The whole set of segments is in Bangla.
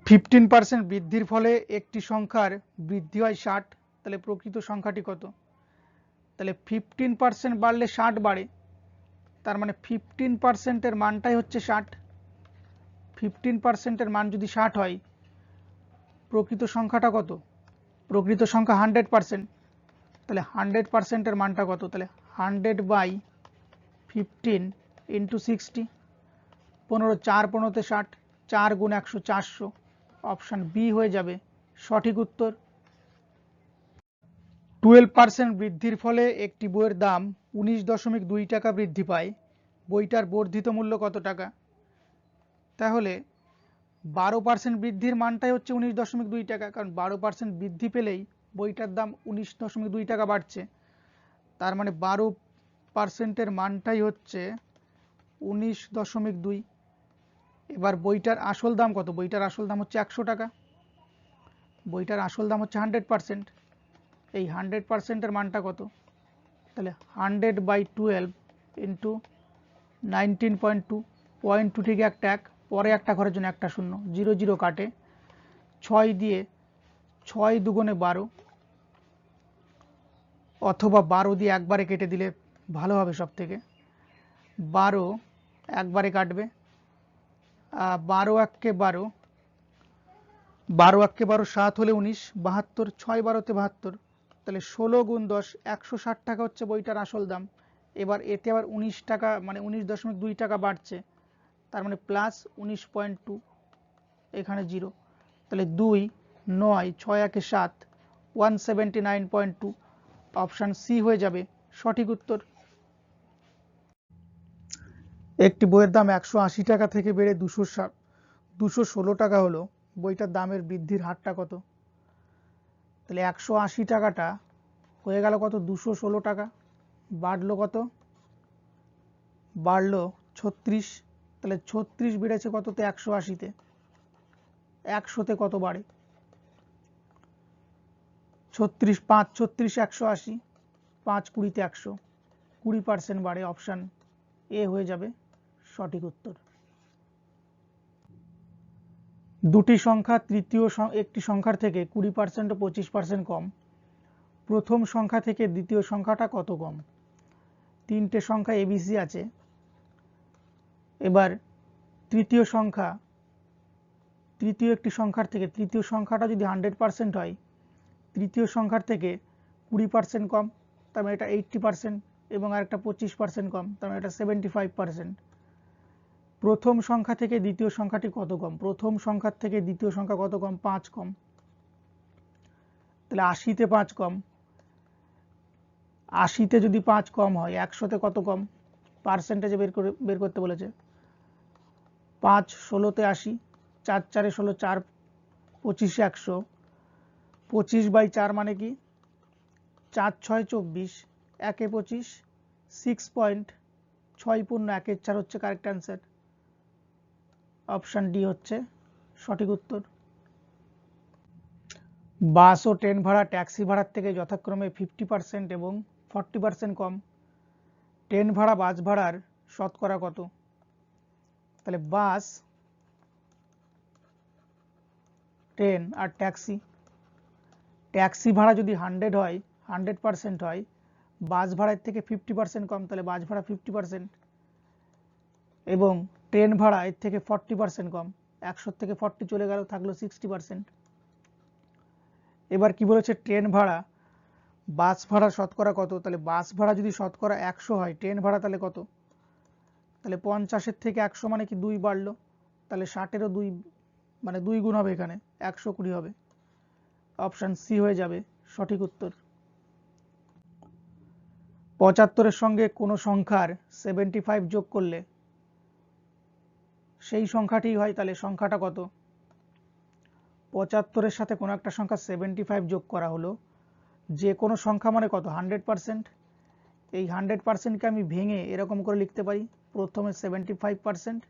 15% বৃদ্ধির ফলে একটি সংখ্যার বৃদ্ধি হয় 60, তাহলে প্রকৃত সংখ্যাটি কত? তাহলে 15% বাড়লে 60 বাড়ে, তার মানে 15%-এর মানটাই হচ্ছে 60। 15%-এর মান যদি 60 হয়, প্রকৃত সংখ্যাটা কত? প্রকৃত সংখ্যা 100%, তাহলে 100%-এর মানটা কত? তাহলে 100/15 × 60, 15 4 15 60, 4 × 100 400, অপশান বি হয়ে যাবে সঠিক উত্তর। 12% বৃদ্ধির ফলে একটি বইয়ের দাম 19.2 টাকা বৃদ্ধি পায়, বইটার বর্ধিত মূল্য কত টাকা? তাহলে 12% বৃদ্ধির মানটাই হচ্ছে 19.2 টাকা, কারণ 12% বৃদ্ধি পেলেই বইটার দাম 19.2 টাকা বাড়ছে, তার মানে 12%-এর মানটাই হচ্ছে 19.2। এবার বইটার আসল দাম কত? বইটার আসল দাম হচ্ছে 100 টাকা, বইটার আসল দাম হচ্ছে 100%, এই 100%-এর মানটা কত? তাহলে 100/12 × 19.2, 0.2 থেকে একটা এক, পরে একটা ঘরের জন্য একটা শূন্য, 0 0 কাটে, 6 দিয়ে 6 দুগুণে 12, অথবা 12 দিয়ে একবারে কেটে দিলে ভালো হবে সব থেকে। 12 একবারে কাটবে, 12 1 × 12, 12 1 × 12 7 হলে 19, 72, 6 12-তে 72, তাহলে 16 × 10 160 টাকা হচ্ছে বইটার আসল দাম। এবার এতে আবার 19 টাকা মানে 19.2 টাকা বাড়ছে, তার মানে +19.2, এখানে 0, তাহলে 2 9 6 1 7, 179.2, অপশান সি হয়ে যাবে সঠিক উত্তর। একটি বইয়ের দাম 180 টাকা থেকে বেড়ে 216 টাকা হলো, বইটার দামের বৃদ্ধির হারটা কত? তাহলে 180 টাকাটা হয়ে গেল কত? 216 টাকা, বাড়লো কত? বাড়লো 36, তাহলে 36 বেড়েছে কততে? 180-তে, 100-তে কত বাড়ে? 36 5 36 180, 5 20-তে 100, 20% বাড়ে, অপশান এ হয়ে যাবে সঠিক উত্তর। দুটি সংখ্যা তৃতীয় একটি সংখ্যার থেকে 20% ও 25% কম, প্রথম সংখ্যা থেকে দ্বিতীয় সংখ্যাটা কত কম? তিনটে সংখ্যা এবিসি আছে, এবার তৃতীয় একটি সংখ্যার থেকে তৃতীয় সংখ্যাটা যদি 100% হয়, তৃতীয় সংখ্যার থেকে 20% কম, তার মানে এটা 80%, এবং আরেকটা 25% কম, তার মানে এটা 75%। প্রথম সংখ্যা থেকে দ্বিতীয় সংখ্যাটি কত কম? প্রথম সংখ্যার থেকে দ্বিতীয় সংখ্যা কত কম? 5 কম, তাহলে 80-তে 5 কম, 80-তে যদি 5 কম হয় 100-তে কত কম? পার্সেন্টেজে বের করতে বলেছে। 5 16-তে 80, 4 4 16, 4 25 100, 25/4 মানে কি? 4 6 24, 1 25, 6.6 পূর্ণ 1 4 হচ্ছে কারেক্ট অ্যান্সার, অপশান ডি হচ্ছে সঠিক উত্তর। বাস ও ট্রেন ভাড়া ট্যাক্সি ভাড়ার থেকে যথাক্রমে 50% এবং 40% কম, ট্রেন ভাড়া বাস ভাড়ার শতকরা কত? তাহলে বাস, ট্রেন আর ট্যাক্সি ভাড়া যদি 100% হয়, বাস ভাড়ার থেকে 50% কম, তাহলে বাস ভাড়া 50%, এবং ট্রেন ভাড়া এর থেকে 40% কম, 100 থেকে 40 চলে গেল, থাকলো 60%। এবার কি বলেছে? ট্রেন ভাড়া বাস ভাড়া শতকরা কত? তাহলে বাস ভাড়া যদি শতকরা 100 হয়, ট্রেন ভাড়া তাহলে কত? তাহলে 50-এর থেকে 100 মানে কি 2 বাড়লো, তাহলে 60-এরও 2 মানে 2 গুণ হবে, এখানে 120 হবে, অপশান সি হয়ে যাবে সঠিক উত্তর। 75-এর সঙ্গে কোনো সংখ্যার 75 যোগ করলে সেই সংখ্যাটি হয়, তাহলে সংখ্যাটা কত? 75-এর সাথে কোনো একটা সংখ্যা 75 যোগ করা হলো, যে কোনো সংখ্যা মানে কত? 100%। এই 100%কে আমি ভেঙে এরকম করে লিখতে পারি, প্রথমে 75%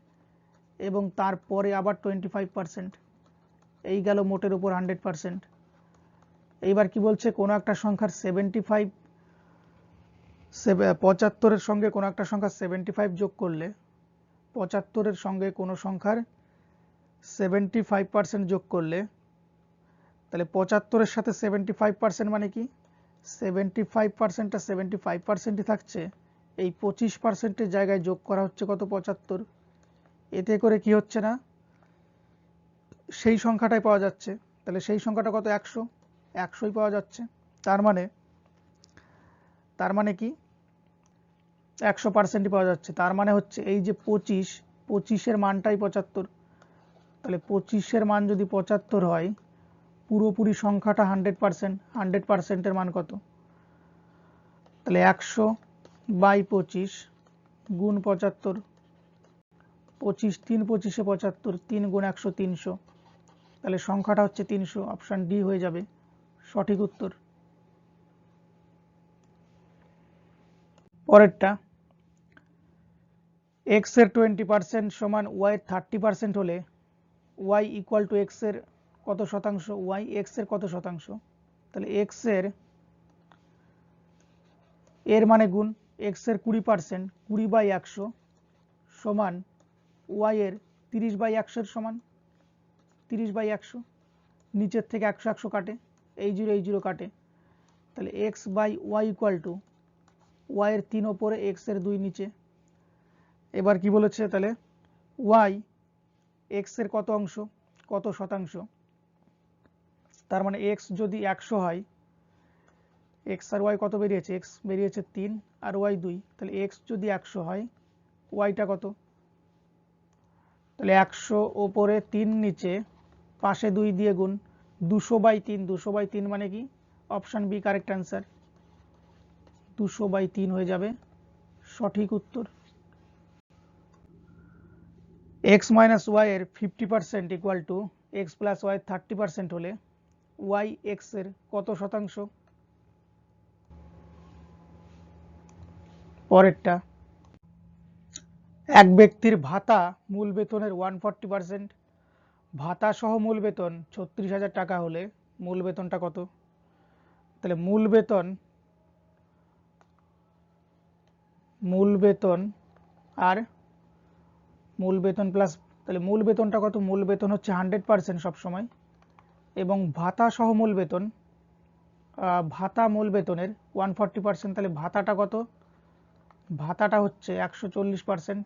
এবং তারপরে আবার 25%, এই গেল মোটের উপর 100%। এইবার কি বলছে? কোনো একটা সংখ্যার 75-এর সঙ্গে কোনো একটা সংখ্যার 75 যোগ করলে, 75-এর সঙ্গে কোনো সংখ্যার 75% যোগ করলে তাহলে 75-এর সাথে 75% মানে কি 75%টা 75%ই থাকছে, এই 25%-এর জায়গায় যোগ করা হচ্ছে কত 75। এতে করে কি হচ্ছে না সেই সংখ্যাটাই পাওয়া যাচ্ছে। তাহলে সেই সংখ্যাটা কত 100, 100ই পাওয়া যাচ্ছে। তার মানে কি 100%ই পাওয়া যাচ্ছে। তার মানে হচ্ছে এই যে 25-এর মানটাই 75। তাহলে 25-এর মান যদি 75 হয়, পুরোপুরি সংখ্যাটা 100%, 100%-এর মান কত? তাহলে 100/25 গুণ 75, 25 3 25-এ 75, 3 গুণ 100 300। তাহলে সংখ্যাটা হচ্ছে 300। অপশান ডি হয়ে যাবে সঠিক উত্তর। পরেরটা, x এর 20% সমান y এর 30% হলে y ইকুয়াল টু x এর কত শতাংশ? y x এর কত শতাংশ? তাহলে x এর মানে গুণ x এর 20%, 20/100 সমান y এর 30/100 এর সমান 30/100। নিচের থেকে 100 100 কাটে, এই 0 কাটে, তাহলে x/y ইকুয়াল টু y এর 3 ওপরে x এর 2 নিচে। এবার কি বলেছে? তাহলে y x এর কত অংশ, কত শতাংশ? তার মানে x যদি 100 হয়, x আর y কত বেরিয়েছে? x বেরিয়েছে 3 আর y 2। তাহলে x যদি 100 হয়, yটা কত? তাহলে 100 ওপরে 3 নিচে, পাশে 2 দিয়ে গুণ, 200/3। 200/3 মানে কি? অপশান বি কারেক্ট অ্যান্সার, 200/3 হয়ে যাবে সঠিক উত্তর। x মাইনাস y এর 50% equal to x plus y এর 30% হলে y x এর কত শতাংশ? পরেরটা, এক ব্যক্তির ভাতা মূল বেতনের 140%, ভাতা সহ মূল বেতন 36,000 টাকা হলে মূল বেতনটা কত? তাহলে মূল বেতন আর মূল বেতন প্লাস, তাহলে মূল বেতনটা কত? মূল বেতন হচ্ছে 100% সবসময়, এবং ভাতা সহ মূল বেতন, ভাতা মূল বেতনের 140%। তাহলে ভাতাটা কত? ভাতাটা হচ্ছে 140%,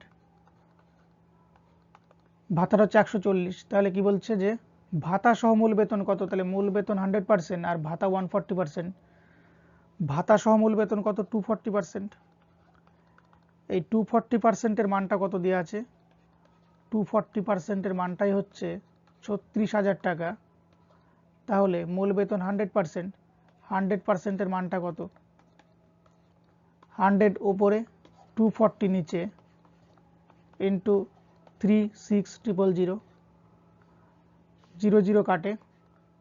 ভাতাটা হচ্ছে 140। তাহলে কি বলছে যে ভাতা সহ মূল বেতন কত? তাহলে মূল বেতন 100% আর ভাতা 140%, ভাতা সহ মূল বেতন কত? 240%। এই 240%-এর মানটা কত দেওয়া আছে? 240%-এর মানটাই হচ্ছে 36,000 টাকা। তাহলে মূল বেতন 100%, 100%-এর মানটা কত? 100 ওপরে 240 নিচে ইন্টু 36000, 0 কাটে,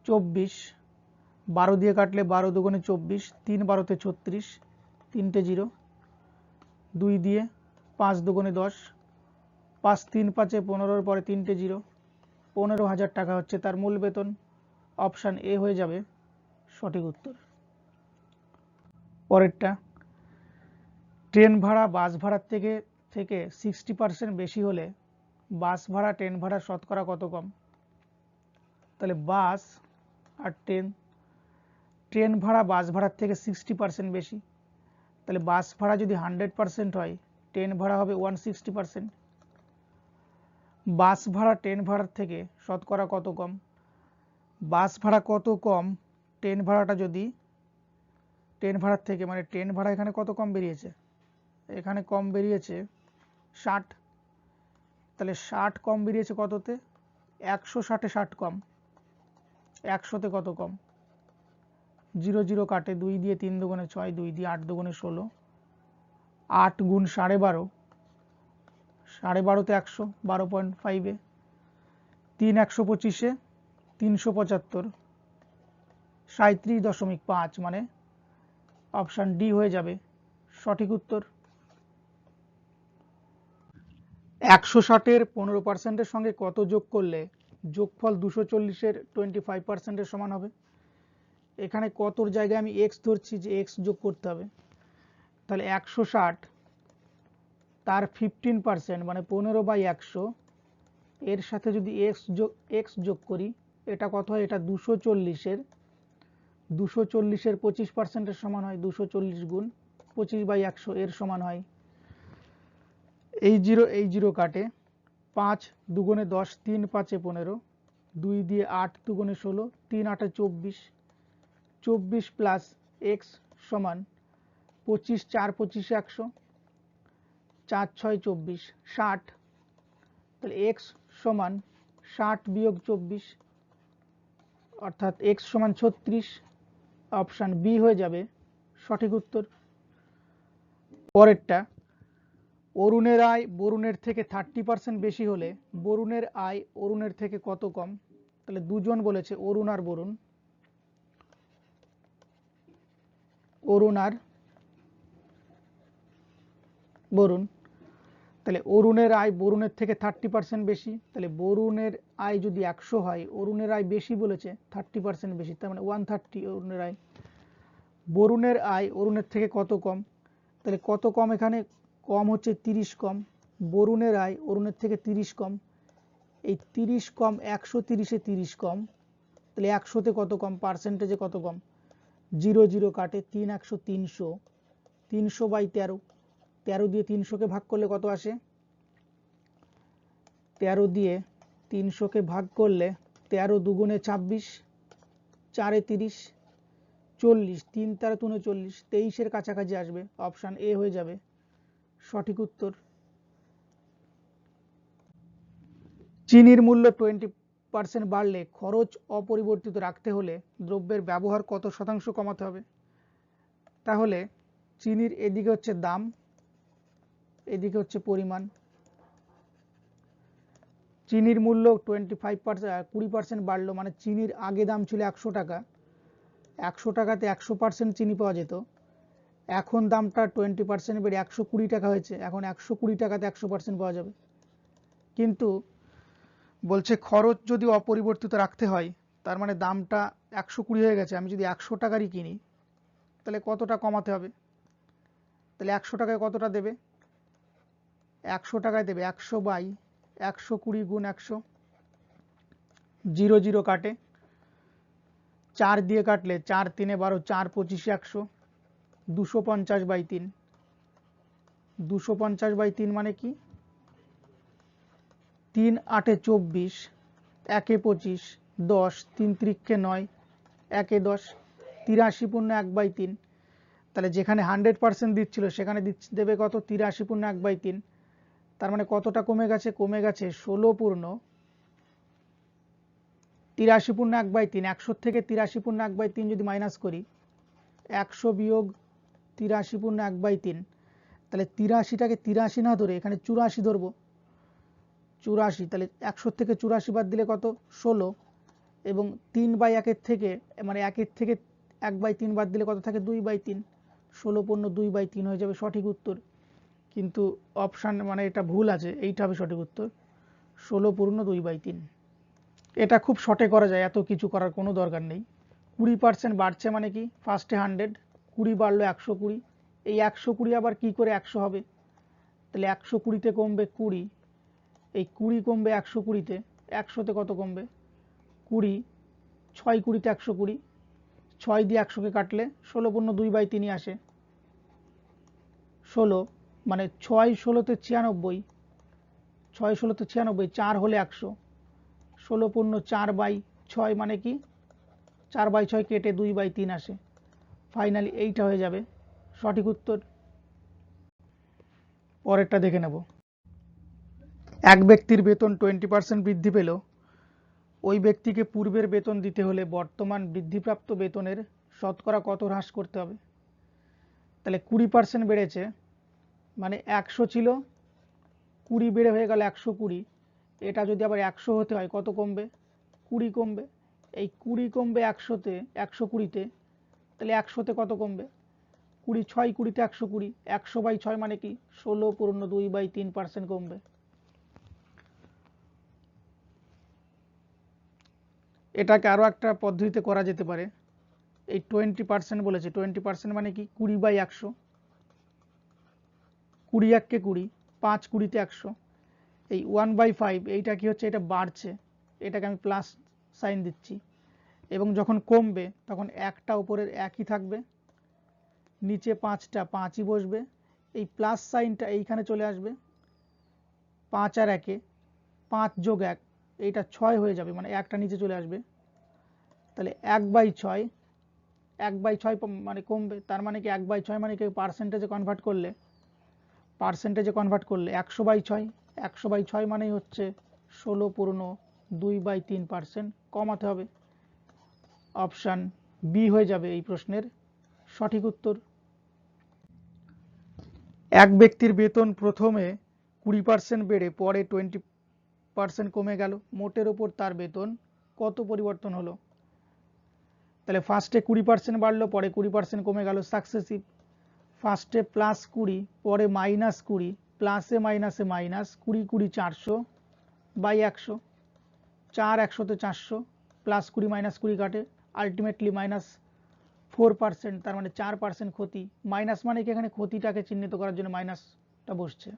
24, 12 দিয়ে কাটলে 12 দুগুণে 24, 3 12-তে 36, 3টে 0, 2 দিয়ে 5 দুগুণে 10, 5 3 5-এ 15-র পরে 3টে 0, 15,000 টাকা হচ্ছে তার মূল বেতন। অপশান এ হয়ে যাবে সঠিক উত্তর। পরেরটা, ট্রেন ভাড়া বাস ভাড়ার থেকে 60% বেশি হলে বাস ভাড়া ট্রেন ভাড়া শতকরা কত কম? তাহলে বাস আর ট্রেন ভাড়া বাস ভাড়ার থেকে 60% বেশি, তাহলে বাস ভাড়া যদি 100% হয়, ট্রেন ভাড়া হবে 160%। বাস ভাড়া ট্রেন ভাড়ার থেকে শতকরা কত কম? বাস ভাড়া কত কম ট্রেন ভাড়াটা যদি ট্রেন ভাড়ার থেকে, মানে ট্রেন ভাড়া এখানে কত কম বেরিয়েছে? এখানে কম বেরিয়েছে 60। তাহলে 60 কম বেরিয়েছে কততে? 160-এ 60 কম, 100-তে কত কম? 0 কাটে, 2 দিয়ে 3 দুগুণে 6, 2 দিয়ে 8 দুগুণে 16, 8 গুণ 12.5, 12.5-তে 100, 12.5-এ 3 125-এ 375, 37.5, মানে অপশান ডি হয়ে যাবে সঠিক উত্তর। 160-এর 15%-এর সঙ্গে কত যোগ করলে যোগফল 240-এর 25%-এর সমান হবে? এখানে কতর জায়গায় আমি x ধরছি যে x যোগ করতে হবে। তাহলে 160 তার 15% মানে 15/100 এর সাথে যদি এক্স যোগ করি, এটা কত হয়, এটা 240-এর 25%-এর সমান হয়। 240 গুণ 25/100 এর সমান হয়, এই জিরো কাটে, 5 দুগুণে 10, 3 5 15, 2 দিয়ে 8 দুগুণে 16, 3 8 24, 24 প্লাস এক্স সমান 25, 4 25 100, 4 6 24, 60। তাহলে এক্স সমান 60 বিয়োগ 24, অর্থাৎ এক্স সমান 36। অপশান বি হয়ে যাবে সঠিক উত্তর। পরেরটা, অরুণের আয় বরুণের থেকে 30% বেশি হলে বরুণের আয় অরুণের থেকে কত কম? তাহলে দুজন বলেছে, অরুণ আর বরুণ, অরুণ আর বরুণ। তাহলে অরুণের আয় বরুণের থেকে 30% বেশি, তাহলে বরুণের আয় যদি 100 হয়, অরুণের আয় বেশি বলেছে 30% বেশি, তার মানে 130 অরুণের আয়। বরুণের আয় অরুণের থেকে কত কম? তাহলে কত কম, এখানে কম হচ্ছে 30 কম, বরুণের আয় অরুণের থেকে 30 কম, এই 30 কম 130-এ 30 কম, তাহলে 100-তে কত কম, পার্সেন্টেজে কত কম? 0 0 কাটে, 3 100 300, 300/13, 13 দিয়ে 300-কে ভাগ করলে কত আসে? 13 দিয়ে 300-কে ভাগ করলে 13 দুগুণে 26, 4 30, 40, 3 13 39, 23-এর কাছাকাছি আসবে। অপশান এ হয়ে যাবে সঠিক উত্তর। চিনির মূল্য 20% বাড়লে খরচ অপরিবর্তিত রাখতে হলে দ্রব্যের ব্যবহার কত শতাংশ কমাতে হবে? তাহলে চিনির এদিকে হচ্ছে দাম, এদিকে হচ্ছে পরিমাণ। চিনির মূল্য 20% বাড়লো, মানে চিনির আগে দাম ছিল 100 টাকা, 100 টাকাতে 100% চিনি পাওয়া যেত, এখন দামটা 20% বেড়ে 120 টাকা হয়েছে, এখন 120 টাকাতে 100% পাওয়া যাবে। কিন্তু বলছে খরচ যদি অপরিবর্তিত রাখতে হয়, তার মানে দামটা 120 হয়ে গেছে, আমি যদি 100 টাকারই কিনি তাহলে কতটা কমাতে হবে? তাহলে 100 টাকায় কতটা দেবে? 100 টাকায় দেবে 100/120 গুণ 100, 0 0 কাটে, 4 দিয়ে কাটলে 4 3 12, 4 25 100, 250/3, 250/3 মানে কি? 3 8 24, 1 25, 10, 3 3 9, 1 10, 83 পূর্ণ 1/3। তাহলে যেখানে 100% দিচ্ছিল সেখানে দেবে কত? 83 পূর্ণ 1/3। তার মানে কতটা কমে গেছে? কমে গেছে 16 পূর্ণ 83 পূর্ণ 1/3। 100 থেকে 83 পূর্ণ 1/3 যদি মাইনাস করি, 100 বিয়োগ 83 পূর্ণ 1/3, তাহলে 83টাকে 83 না ধরে এখানে 84 ধরবো, 84। তাহলে 100 থেকে 84 বাদ দিলে কত? 16, এবং 3/1 থেকে, মানে 1 থেকে 1/3 বাদ দিলে কত থাকে? 2/3, 16 পূর্ণ 2/3 হয়ে যাবে সঠিক উত্তর। কিন্তু অপশান মানে এটা ভুল আছে, এইটা হবে সঠিক উত্তর, 16 পূর্ণ 2/3। এটা খুব শর্টে করা যায়, এত কিছু করার কোনো দরকার নেই। 20% বাড়ছে মানে কি? ফার্স্টে 100, 20 বাড়লো 120, এই 120 আবার কি করে 100 হবে? তাহলে 120-তে কমবে 20, এই 20 কমবে 120-তে, 100-তে কত কমবে? 20, 6 20-তে 120, 6 দিয়ে 100-কে কাটলে 16 পূর্ণ 2/3 আসে, 16, মানে 6 16-তে 96, 6 16-তে 96, 4 হলে 100, 16 পূর্ণ 4/6 মানে কি? 4/6 কেটে 2/3 আসে। ফাইনালি এইটা হয়ে যাবে সঠিক উত্তর। পরেরটা দেখে নেব। এক ব্যক্তির বেতন 20% বৃদ্ধি পেল, ওই ব্যক্তিকে পূর্বের বেতন দিতে হলে বর্তমান বৃদ্ধিপ্রাপ্ত বেতনের শতকরা কত হ্রাস করতে হবে? তাহলে 20% বেড়েছে, মানে 100 ছিল, 20 বেড়ে হয়ে গেল 120, এটা যদি আবার 100 হতে হয় কত কমবে? 20 কমবে, এই 20 কমবে 100-তে, 120-তে, তাহলে 100-তে কত কমবে? 20, 6 20-তে 120, 100/6 মানে কি? 16 পূর্ণ 2/3% কমবে। এটাকে আরও একটা পদ্ধতিতে করা যেতে পারে। এই 20% বলেছে, 20% মানে কি? 20/100, 20 1 কে 20, 5 20-তে 100, এই 1/5 এইটা কি হচ্ছে, এটা বাড়ছে, এটাকে আমি প্লাস সাইন দিচ্ছি, এবং যখন কমবে তখন একটা উপরের একই থাকবে, নিচে 5টা 5ই বসবে, এই প্লাস সাইনটা এইখানে চলে আসবে, 5 আর 1 5 যোগ 1 এইটা 6 হয়ে যাবে, মানে একটা নিচে চলে আসবে, তাহলে 1/6 1/6 মানে কমবে, তার মানে কি 1/6 মানে কি পার্সেন্টেজে কনভার্ট করলে 100/6 100/6 মানেই হচ্ছে 16.2/3% কমাতে হবে। অপশান বি হয়ে যাবে এই প্রশ্নের সঠিক উত্তর। এক ব্যক্তির বেতন প্রথমে 20% বেড়ে পরে 20% কমে গেল, মোটের ওপর তার বেতন কত পরিবর্তন হলো? তাহলে ফার্স্টে 20% বাড়লো, পরে 20% কমে গেল, সাকসেসিভ। ফার্স্টে +20, পরে -20, প্লাসে মাইনাসে মাইনাস, 20 20 400/100, 4 100-তে 400, +20 -20 কাটে, আলটিমেটলি -4%, তার মানে 4% ক্ষতি। মাইনাস মানে কি এখানে ক্ষতিটাকে চিহ্নিত করার জন্য মাইনাসটা বসছে,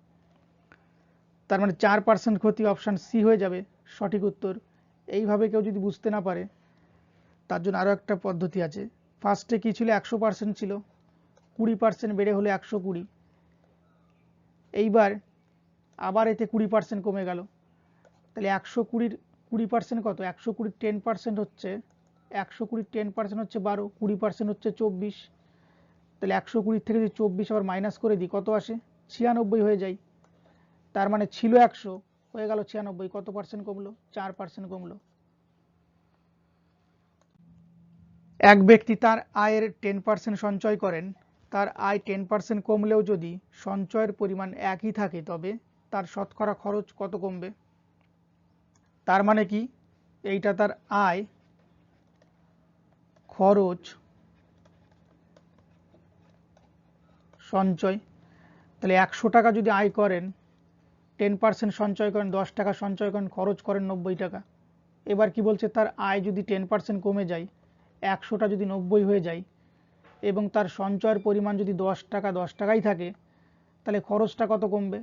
তার মানে 4% ক্ষতি। অপশান সি হয়ে যাবে সঠিক উত্তর। এইভাবে কেউ যদি বুঝতে না পারে তার জন্য আরও একটা পদ্ধতি আছে। ফার্স্টে কি ছিল, 100% ছিল, 20% বেড়ে হলো 120, এইবার আবার এতে 20% কমে গেল, তাহলে 120-র 20% কত, 120-র 10% হচ্ছে 120-র 10% হচ্ছে 12, 20% হচ্ছে 24, তাহলে 120 থেকে যদি 24 আবার মাইনাস করে দিই কত আসে, 96 হয়ে যায়, তার মানে ছিল 100 হয়ে গেল 96, কত পার্সেন্ট কমলো, 4% কমলো। এক ব্যক্তি তার আয়ের 10% সঞ্চয় করেন, তার আয় 10% কমলেও যদি সঞ্চয়ের পরিমাণ একই থাকে তবে তার শতকরা খরচ কত কমবে? তার মানে কি, এইটা তার আয়, খরচ, সঞ্চয়, তাহলে 100 টাকা যদি আয় করেন, 10% সঞ্চয় করেন, 10 টাকা সঞ্চয় করেন, খরচ করেন 90 টাকা। এবার কি বলছে, তার আয় যদি 10% কমে যায়, 100টা যদি 90 হয়ে যায়, এবং তার সঞ্চয়ের পরিমাণ যদি 10 টাকা 10 টাকাই থাকে, তাহলে খরচটা কত কমবে?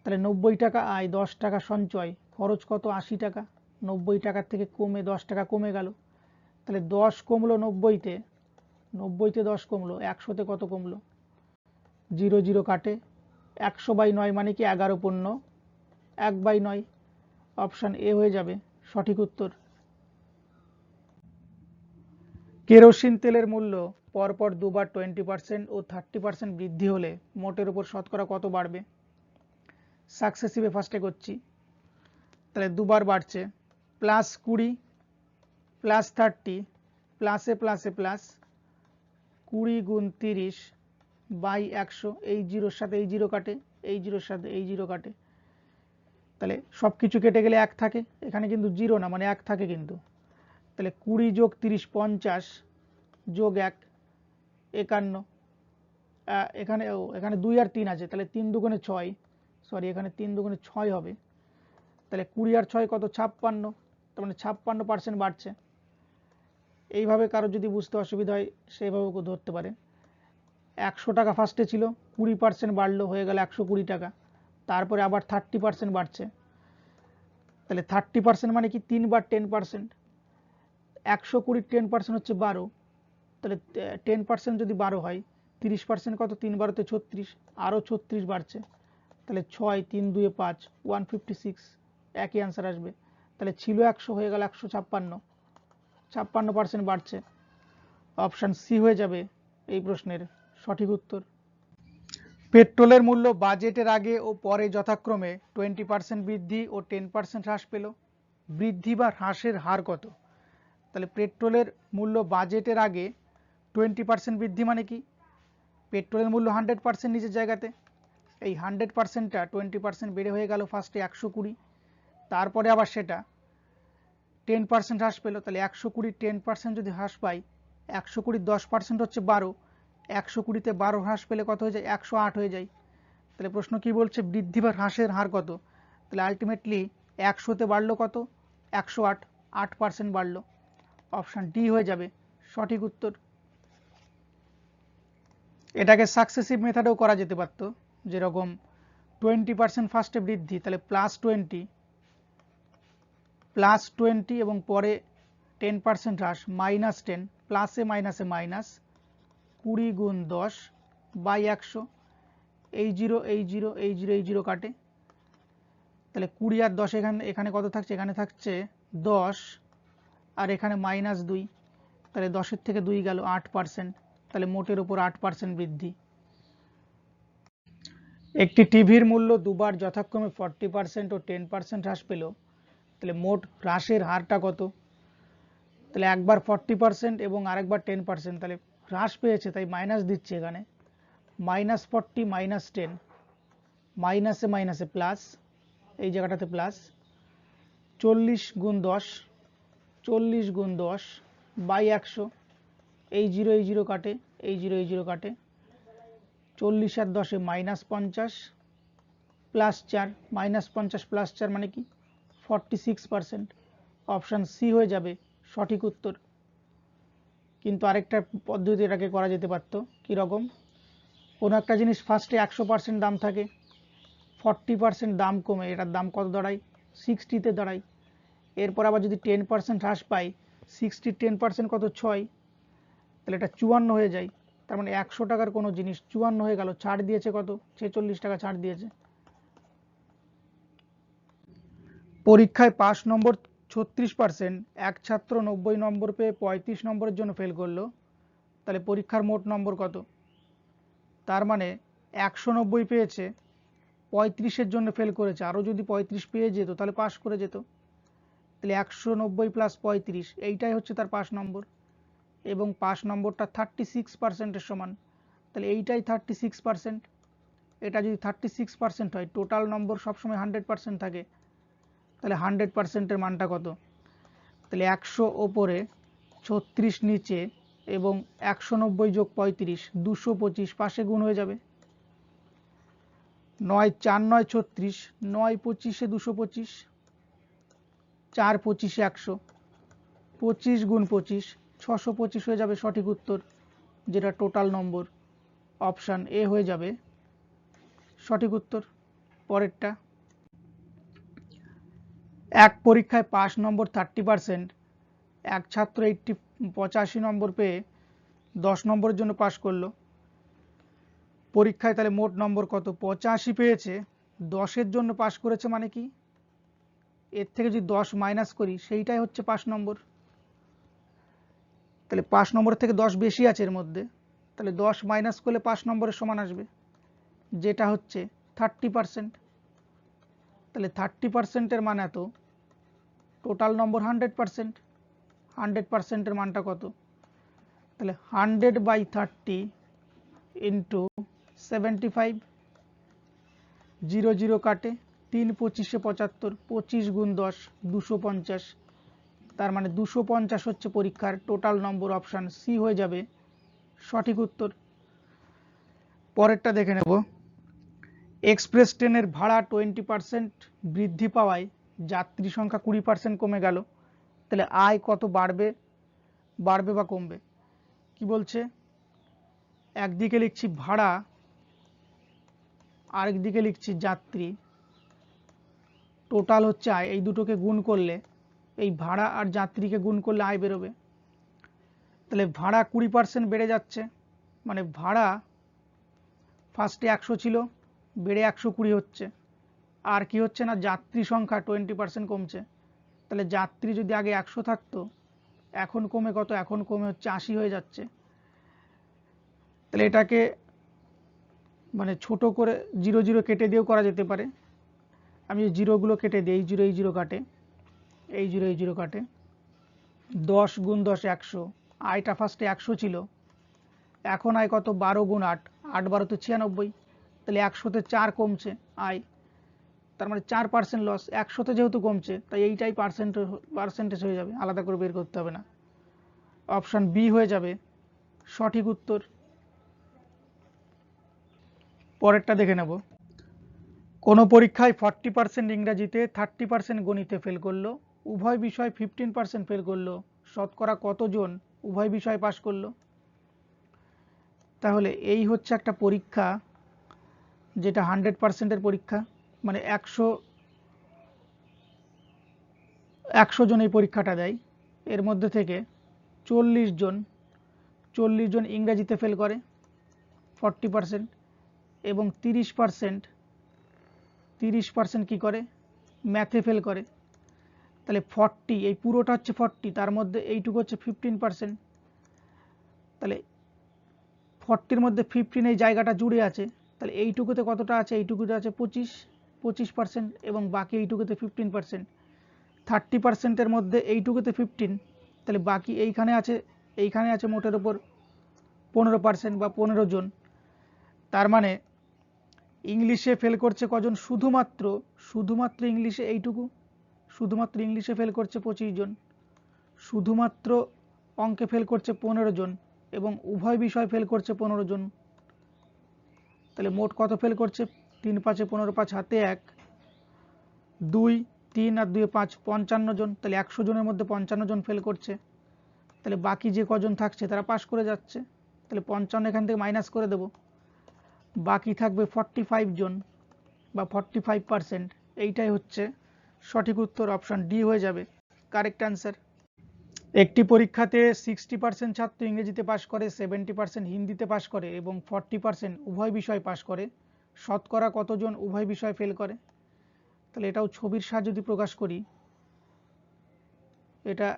তাহলে 90 টাকা আয়, 10 টাকা সঞ্চয়, খরচ কত, 80 টাকা, 90 টাকার থেকে কমে 10 টাকা কমে গেল, তাহলে 10 কমলো 90-তে, 90-তে 10 কমলো, 100-তে কত কমলো, 0 0 কাটে, 100/9 মানে কি 11 1/9, অপশান এ হয়ে যাবে সঠিক উত্তর। কেরোসিন তেলের মূল্য পরপর দুবার 20% ও 30% বৃদ্ধি হলে মোটের উপর শতকরা কত বাড়বে? সাকসেসিভে ফার্স্টে করছি, তাহলে দুবার বাড়ছে, +20 +30 প্লাসে প্লাসে প্লাস, 20 গুণ 30/100, এই জিরোর সাথে এই জিরো কাটে, এই জিরোর সাথে এই জিরো কাটে, তাহলে সব কিছু কেটে গেলে 1 থাকে, এখানে কিন্তু জিরো না মানে 1 থাকে কিন্তু, তাহলে 20 যোগ 30 50 যোগ 1 51, এখানে 2 আর 3 আছে, তাহলে 3 দুগুণে 6, সরি এখানে 3 দুগুণে 6 হবে, তাহলে 20 আর 6 কত, 56, তার মানে 56% বাড়ছে। এইভাবে কারো যদি বুঝতে অসুবিধা হয় সেইভাবেও ধরতে পারে। 100 টাকা ফার্স্টে ছিল, 20% বাড়লো হয়ে গেল 120 টাকা, তারপরে আবার 30% বাড়ছে, তাহলে 30% মানে কি 3 বার 10%, 120 10% হচ্ছে 12, তাহলে 10% যদি 12 হয়, 30% কত, 3 12-তে 36, আরও 36 বাড়ছে, তাহলে 6 3 2 5 156, একই অ্যান্সার আসবে, তাহলে ছিল 100 হয়ে গেল 156, 56% বাড়ছে। অপশান সি হয়ে যাবে এই প্রশ্নের সঠিক উত্তর। পেট্রোলের মূল্য বাজেটের আগে ও পরে যথাক্রমে 20% বৃদ্ধি ও 10% হ্রাস পেল, বৃদ্ধি বা হ্রাসের হার কত? তাহলে পেট্রোলের মূল্য বাজেটের আগে 20% বৃদ্ধি মানে কি, পেট্রোলের মূল্য 100% নিচের জায়গাতে, এই 100%টা 20% বেড়ে হয়ে গেল ফার্স্টে 120, তারপরে আবার সেটা 10% হ্রাস পেল, তাহলে 120 10% যদি হ্রাস পাই, 120 10% হচ্ছে 12, 120-তে 12 হ্রাস পেলে কত হয়ে যায়, 108 হয়ে যায়। তাহলে প্রশ্ন কি বলছে, বৃদ্ধি বা হ্রাসের হার কত? তাহলে আলটিমেটলি 100-তে বাড়লো কত, 108, 8% বাড়লো, অপশান ডি হয়ে যাবে সঠিক উত্তর। এটাকে সাকসেসিভ মেথডেও করা যেতে পারতো, যেরকম 20% ফার্স্টে বৃদ্ধি, তাহলে +20 এবং পরে 10% হ্রাস, -10, প্লাসে মাইনাসে মাইনাস, 20 গুণ 10 বাই 100, এই 0 এই 0 এই 0 এই 0 কাটে, তাহলে 20 আর 10 এখানে কত থাকছে, এখানে থাকছে 10 আর এখানে -2, তাহলে 10-এর থেকে 2 গেল 8%, তাহলে মোটের উপর 8% বৃদ্ধি। একটি টিভির মূল্য দুবার যথাক্রমে 40% ও 10% হ্রাস পেল, তাহলে মোট হ্রাসের হারটা কত? তাহলে একবার 40% এবং আরেকবার 10%, তাহলে হ্রাস পেয়েছে তাই মাইনাস দিচ্ছে এখানে, -40 -10, মাইনাসে মাইনাসে প্লাস, এই জায়গাটাতে প্লাস, 40 গুণ 10 বাই 100, এই 0 এই 0 কাটে, এই 0 এই 0 কাটে, 40 আর 10-এ -50 প্লাস 4, -50 প্লাস 4 মানে কি 46%, অপশান সি হয়ে যাবে সঠিক উত্তর। কিন্তু আরেকটা পদ্ধতি এটাকে করা যেতে পারত, কীরকম? কোনো একটা জিনিস ফার্স্টে 100% দাম থাকে, 40% দাম কমে এটার দাম কত দাঁড়ায়, 60-তে দাঁড়ায়, এরপর আবার যদি 10% হ্রাস পাই, 60 10% কত, 6, তাহলে এটা 54 হয়ে যায়। তার মানে 100 টাকার কোনো জিনিস 54 হয়ে গেল, ছাড় দিয়েছে কত, 46 টাকা ছাড় দিয়েছে। পরীক্ষায় পাস নম্বর 36%, এক ছাত্র 90 নম্বর পেয়ে 35 নম্বরের জন্য ফেল করলো, তাহলে পরীক্ষার মোট নম্বর কত? তার মানে 190 পেয়েছে, 35-এর জন্য ফেল করেছে, আরও যদি 35 পেয়ে যেত তাহলে পাস করে যেত, তাহলে 190 প্লাস 35, এইটাই হচ্ছে তার পাস নম্বর, এবং পাস নম্বরটা 36%-এর সমান, তাহলে এইটাই 36%। এটা যদি 36% হয়, টোটাল নম্বর সবসময় 100% থাকে, তাহলে 100%-এর মানটা কত? তাহলে 100 ওপরে, 36 নিচে, এবং 190 যোগ 35 225, পাশে গুণ হয়ে যাবে, 9 4 9 36, 9 25-এ 225, 4 25-এ 100, 25 গুণ 25 625 হয়ে যাবে সঠিক উত্তর, যেটা টোটাল নম্বর, অপশান এ হয়ে যাবে সঠিক উত্তর। পরেরটা, এক পরীক্ষায় পাস নম্বর 30%, এক ছাত্র 85 নম্বর পেয়ে 10 নম্বরের জন্য পাস করলো, পরীক্ষায় তাহলে মোট নম্বর কত? 85 পেয়েছে, 10-এর জন্য পাস করেছে, মানে কি এর থেকে যদি 10 মাইনাস করি সেইটাই হচ্ছে পাস নম্বর, তাহলে পাস নম্বরের থেকে 10 বেশি আছে এর মধ্যে, তাহলে 10 মাইনাস করলে পাস নম্বরের সমান আসবে, যেটা হচ্ছে 30%, তাহলে 30%-এর মান এত, টোটাল নম্বর 100%, 100%-এর মানটা কত? তাহলে 100/30 ইন্টু 75, 0 0 কাটে, 3 25-এ 75, 25 গুণ 10 250, তার মানে 250 হচ্ছে পরীক্ষার টোটাল নম্বর, অপশান সি হয়ে যাবে সঠিক উত্তর। পরেরটা দেখে নেব, এক্সপ্রেস ট্রেনের ভাড়া 20% বৃদ্ধি পাওয়ায় যাত্রী সংখ্যা 20% কমে গেল, তাহলে আয় কত বাড়বে বা কমবে? কি বলছে, একদিকে লিখছি ভাড়া, আরেকদিকে লিখছি যাত্রী, টোটাল হচ্ছে আয়, এই দুটোকে গুণ করলে, এই ভাড়া আর যাত্রীকে গুণ করলে আয় বেরোবে, তাহলে ভাড়া 20% বেড়ে যাচ্ছে, মানে ভাড়া ফার্স্টে 100 ছিল, বেড়ে 120 হচ্ছে, আর কি হচ্ছে না, যাত্রী সংখ্যা 20% কমছে, তাহলে যাত্রী যদি আগে 100 থাকতো, এখন কমে কত, এখন কমে হচ্ছে 80 হয়ে যাচ্ছে, তাহলে এটাকে মানে ছোট করে 0 0 কেটে দিয়েও করা যেতে পারে, আমি জিরোগুলো কেটে দিই, এই 0 এই 0 কাটে, এই 0 এই 0 কাটে, 10 গুণ 10 100, আয়টা ফার্স্টে 100 ছিল, এখন আয় কত, 12 গুণ 8, 8 12 তো 96, তাহলে 100-তে 4 কমছে আয়, তার মানে 4% লস, 100-তে যেহেতু কমছে তাই এইটাই পার্সেন্টেজ হয়ে যাবে, আলাদা করে বের করতে হবে না, অপশান বি হয়ে যাবে সঠিক উত্তর। পরেরটা দেখে নেব, কোনো পরীক্ষায় 40% ইংরাজিতে, 30% গণিতে ফেল করলো, উভয় বিষয় 15% ফেল করলো, শতকরা কতজন উভয় বিষয় পাশ করলো? তাহলে এই হচ্ছে একটা পরীক্ষা যেটা 100%-এর পরীক্ষা, মানে 100 জন এই পরীক্ষাটা দেয়। এর মধ্যে থেকে 40 জন ইংরেজিতে ফেল করে 40%, এবং 30% কি করে, ম্যাথে ফেল করে। তাহলে 40, এই পুরোটা হচ্ছে 40, তার মধ্যে এইটুকু হচ্ছে 15%। তাহলে 40-র মধ্যে 15 এই জায়গাটা জুড়ে আছে, তাহলে এইটুকুতে কতটা আছে, এইটুকুতে আছে 25%, এবং বাকি এইটুকুতে 15%। 30%-এর মধ্যে এইটুকুতে 15, তাহলে বাকি এইখানে আছে মোটের ওপর 15% বা 15 জন। তার মানে ইংলিশে ফেল করছে কজন, শুধুমাত্র ইংলিশে এইটুকু, শুধুমাত্র ইংলিশে ফেল করছে 25 জন, শুধুমাত্র অঙ্কে ফেল করছে 15 জন, এবং উভয় বিষয় ফেল করছে 15 জন। তাহলে মোট কত ফেল করছে, 3 5 15, 5 হাতে 1, 2 3 আর 2 5, 55 জন। তাহলে 100 জনের মধ্যে 55 জন ফেল করছে। তাহলে বাকি যে কজন থাকছে তারা পাস করে যাচ্ছে। তাহলে 55 এখান থেকে মাইনাস করে দেব, বাকি থাকবে 45 জন বা 45%। এইটাই হচ্ছে সঠিক উত্তর, অপশন ডি হয়ে যাবে কারেক্ট অ্যান্সার। একটি পরীক্ষাতে 60% ছাত্র ইংরেজিতে পাশ করে, 70% হিন্দিতে পাশ করে এবং 40% উভয় বিষয় পাশ করে, শতকরা কতজন উভয় বিষয় ফেল করে? তাহলে এটাও ছবির সাহায্যে যদি প্রকাশ করি, এটা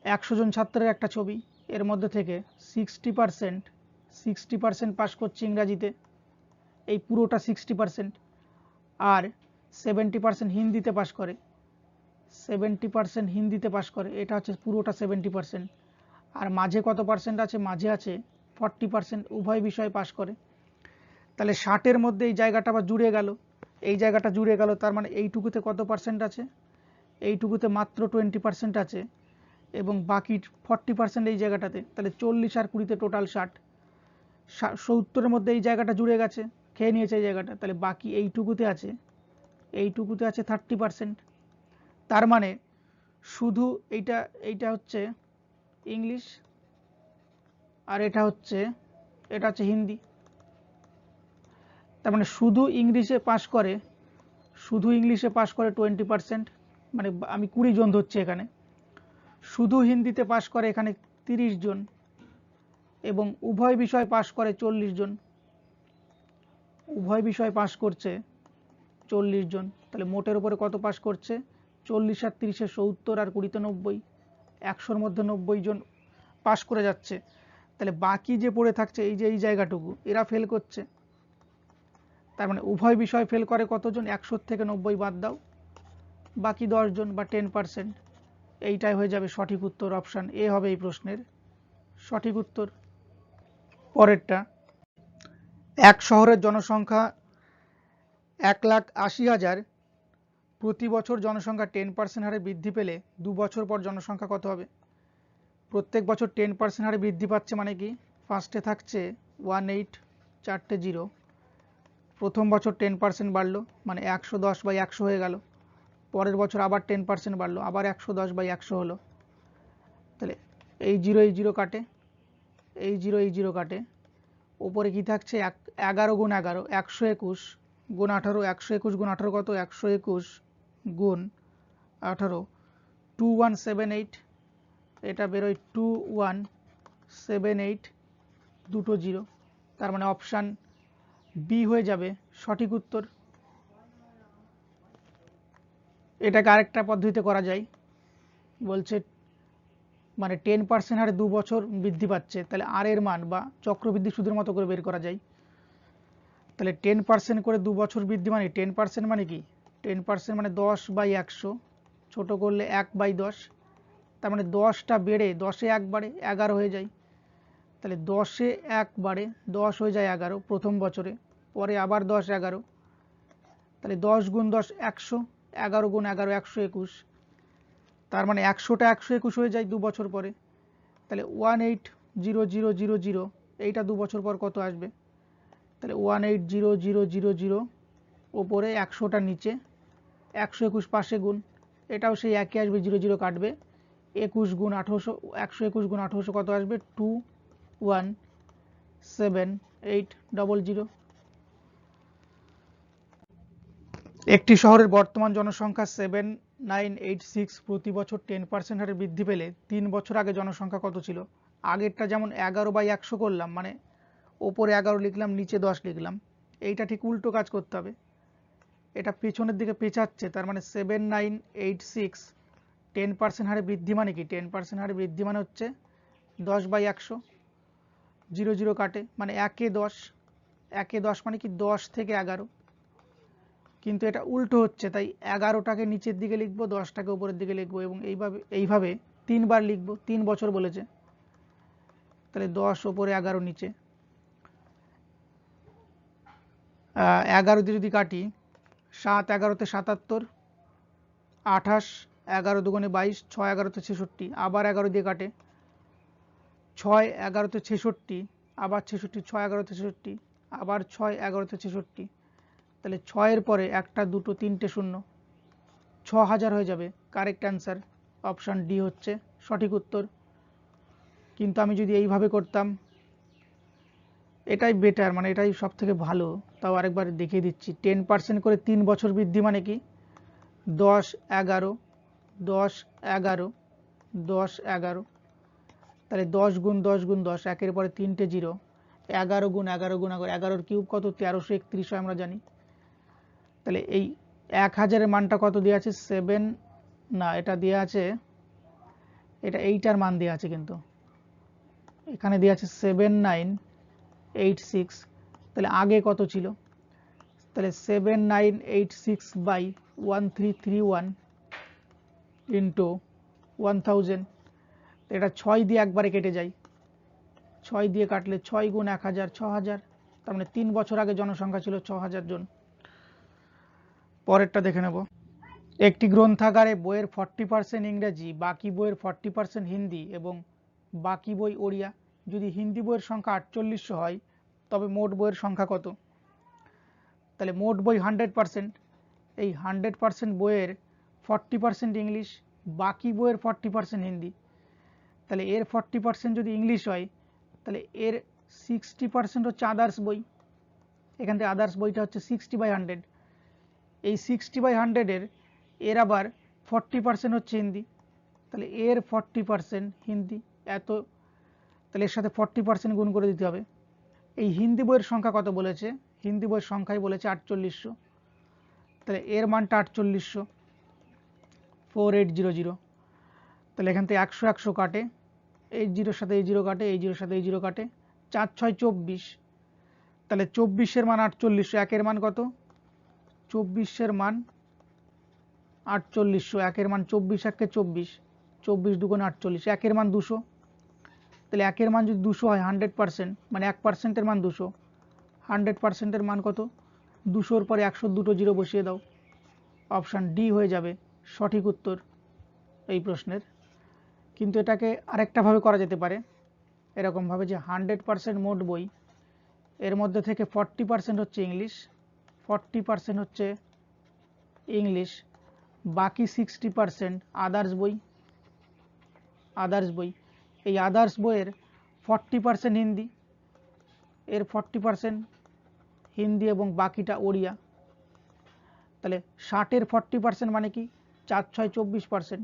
100 জন ছাত্রের একটা ছবি, এর মধ্যে থেকে 60% পাস করছে ইংরাজিতে, এই পুরোটা 60%, আর 70% হিন্দিতে পাস করে, 70% হিন্দিতে পাস করে, এটা হচ্ছে পুরোটা 70%। আর মাঝে কত পার্সেন্ট আছে, মাঝে আছে 40% উভয় বিষয় পাস করে। তাহলে 60-এর মধ্যে এই জায়গাটা আবার জুড়ে গেল, এই জায়গাটা জুড়ে গেল, তার মানে এইটুকুতে কত পার্সেন্ট আছে, এইটুকুতে মাত্র 20% আছে, এবং বাকি 40% এই জায়গাটাতে। তাহলে 40 আর 20-তে টোটাল 60, 70-এর মধ্যে এই জায়গাটা জুড়ে গেছে, খেয়ে নিয়েছে এই জায়গাটা, তাহলে বাকি এইটুকুতে আছে 30%। তার মানে শুধু এইটা হচ্ছে ইংলিশ, আর এটা হচ্ছে হিন্দি। তার মানে শুধু ইংলিশে পাস করে 20%, মানে আমি 20 জন ধরছি এখানে। শুধু হিন্দিতে পাস করে এখানে 30 জন, এবং উভয় বিষয় পাস করে 40 জন, উভয় বিষয় পাস করছে 40 জন। তাহলে মোটের উপরে কত পাস করছে, 40 আর 30-এ 70, আর 20-তে 90, 100-র মধ্যে 90 জন পাস করে যাচ্ছে। তাহলে বাকি যে পড়ে থাকছে এই জায়গাটুকু, এরা ফেল করছে। তার মানে উভয় বিষয় ফেল করে কতজন, 100 থেকে 90 বাদ দাও, বাকি 10 জন বা 10%। এইটাই হয়ে যাবে সঠিক উত্তর, অপশান এ হবে এই প্রশ্নের সঠিক উত্তর। পরেরটা, এক শহরের জনসংখ্যা 1,80,000, প্রতি বছর জনসংখ্যা 10% হারে বৃদ্ধি পেলে 2 বছর পর জনসংখ্যা কত হবে? প্রত্যেক বছর 10% হারে বৃদ্ধি পাচ্ছে, মানে কি, ফার্স্টে থাকছে 18, 4টে 0, প্রথম বছর 10% বাড়লো, মানে 110/100 হয়ে গেল, পরের বছর আবার 10% বাড়লো, আবার 110/100 হলো। তাহলে এই 0 কাটে, এই 0 কাটে, ওপরে কি থাকছে, 11 গুণ 11, 121 গুণ 18, 121 গুণ 18 কত, 121 গুণ 18, 2178, এটা বেরোয় 2178, দুটো 0। তার মানে অপশান বি হয়ে যাবে সঠিক উত্তর। এটাকে আরেকটা পদ্ধতিতে করা যায়, বলছে মানে 10% হারে 2 বছর বৃদ্ধি পাচ্ছে, তাহলে আর এর মান বা চক্রবৃদ্ধি সুদের মতো করে বের করা যায়। তাহলে 10% করে 2 বছর বৃদ্ধি, মানে 10% মানে কি, 10% মানে 10/100, ছোট করলে 1/10, তার মানে 10টা বেড়ে 10-এ 1 বাড়ে 11 হয়ে যায়। তাহলে 10-এ 1 বাড়ে 10 হয়ে যায় 11 প্রথম বছরে, পরে আবার 10 11, তাহলে 10 গুণ 10 100, 11 গুণ 11 121, তার মানে 100টা 121 হয়ে যায় 2 বছর পরে। তাহলে 180000, এইটা 2 বছর পর কত আসবে, তাহলে 180000, ওপরে 100টা নিচে 121 পাশে গুণ, এটাও সেই একই আসবে, 00 কাটবে, 21 গুণ 1800, 121 গুণ 1800 কত আসবে, 2178000। একটি শহরের বর্তমান জনসংখ্যা 7986 প্রতি বছর 10% হারে বৃদ্ধি পেলে 3 বছর আগে জনসংখ্যা কত ছিল? আগেরটা যেমন 11/100 করলাম, মানে ওপরে 11 লিখলাম, নিচে 10 লিখলাম। এইটা ঠিক উল্টো কাজ করতে হবে, এটা পেছনের দিকে পেঁচাচ্ছে, তার মানে 7986 10% হারে বৃদ্ধি মানে কি? 10% হারে বৃদ্ধি মানে হচ্ছে 10/100, 0 0 কাটে, মানে 1 এ 10, 1 এ 10 মানে কি 10 থেকে 11, কিন্তু এটা উল্টো হচ্ছে, তাই 11টাকে নিচের দিকে লিখবো, 10টাকে উপরের দিকে লিখবো, এবং এইভাবে 3বার লিখবো। 3 বছর বলেছে, তাহলে 10 ওপরে 11 নিচে। 11 দিয়ে যদি কাটি, 7 11-তে 77, 28, 11 দুগুণে 22, 6 11-তে 66, আবার 11 দিয়ে কাটে, 6 11-তে 66, আবার 66, 6 11-তে 66, আবার 6 11-তে 66, তাহলে 6-এর পরে 1টা 2টো 3টে শূন্য, 6000 হয়ে যাবে। কারেক্ট অ্যান্সার অপশান ডি হচ্ছে সঠিক উত্তর। কিন্তু আমি যদি এইভাবে করতাম, এটাই বেটার, মানে এটাই সব থেকে ভালো। তাও আরেকবার দেখিয়ে দিচ্ছি, 10% করে 3 বছর বৃদ্ধি মানে কি? 10 11, 10 11, 10 11, তাহলে 10 গুণ 10 গুণ 10, 1-এর পরে 3টে 0, 11 গুণ 11 গুণ 11, 11-র কিউব কত? 1331 হয় আমরা জানি। তাহলে এই 1000-এর মানটা কত দেওয়া আছে? 7 না, এটা দেওয়া আছে, এটা এইটার মান দেওয়া আছে, কিন্তু এখানে দেওয়া আছে 7986, তাহলে আগে কত ছিল? তাহলে 7986/1331 ইন্টু 1000, এটা 6 দিয়ে একবারে কেটে যায়, 6 দিয়ে কাটলে 6 গুণ 1000, 6000, তার মানে 3 বছর আগে জনসংখ্যা ছিল 6000 জন। পরেরটা দেখে নেব। একটি গ্রন্থাগারে বইয়ের 40% ইংরেজি, বাকি বইয়ের 40% হিন্দি এবং বাকি বই ওড়িয়া। যদি হিন্দি বইয়ের সংখ্যা 4800 হয়, তবে মোট বইয়ের সংখ্যা কত? তাহলে মোট বই 100%, এই 100% বইয়ের 40% ইংলিশ, বাকি বইয়ের 40% হিন্দি। তাহলে এর 40% যদি ইংলিশ হয়, তাহলে এর 60% হচ্ছে আদার্স বই। এখান থেকে আদার্স বইটা হচ্ছে 60/100। এই 60/100-এর এর আবার 40% হচ্ছে হিন্দি, তাহলে এর 40% হিন্দি এত, তাহলে এর সাথে 40% গুণ করে দিতে হবে। এই হিন্দি বইয়ের সংখ্যা কত বলেছে? হিন্দি বইয়ের সংখ্যাই বলেছে 4800, তাহলে এর মানটা 4800, 4800, তাহলে এখান থেকে 100 100 কাটে, এই 0-এর সাথে এই 0 কাটে, এই 0-এর সাথে এই 0 কাটে, 4 6 24, তাহলে 24-এর মান 4800, 1-এর মান কত? 24-এর মান 4800, 1-এর মান 24, 1-কে 24, 24 দুগুণে 48, 1-এর মান 200, তাহলে 1-এর মান যদি 200 হয়, 100%, মানে 1%-এর মান 200, 100%-এর মান কত? 200-র পরে 100 দুটো 0 বসিয়ে দাও, অপশান ডি হয়ে যাবে সঠিক উত্তর এই প্রশ্নের। কিন্তু এটাকে আরেকটাভাবে করা যেতে পারে, এরকমভাবে যে 100% মোট বই, এর মধ্যে থেকে 40% হচ্ছে ইংলিশ, 40% হচ্ছে ইংলিশ, বাকি 60% আদার্স বই। আদার্স বই, এই আদার্স বইয়ের 40% হিন্দি, এর 40% হিন্দি এবং বাকিটা ওড়িয়া। তাহলে 60-এর 40% মানে কি? 4 6 24%,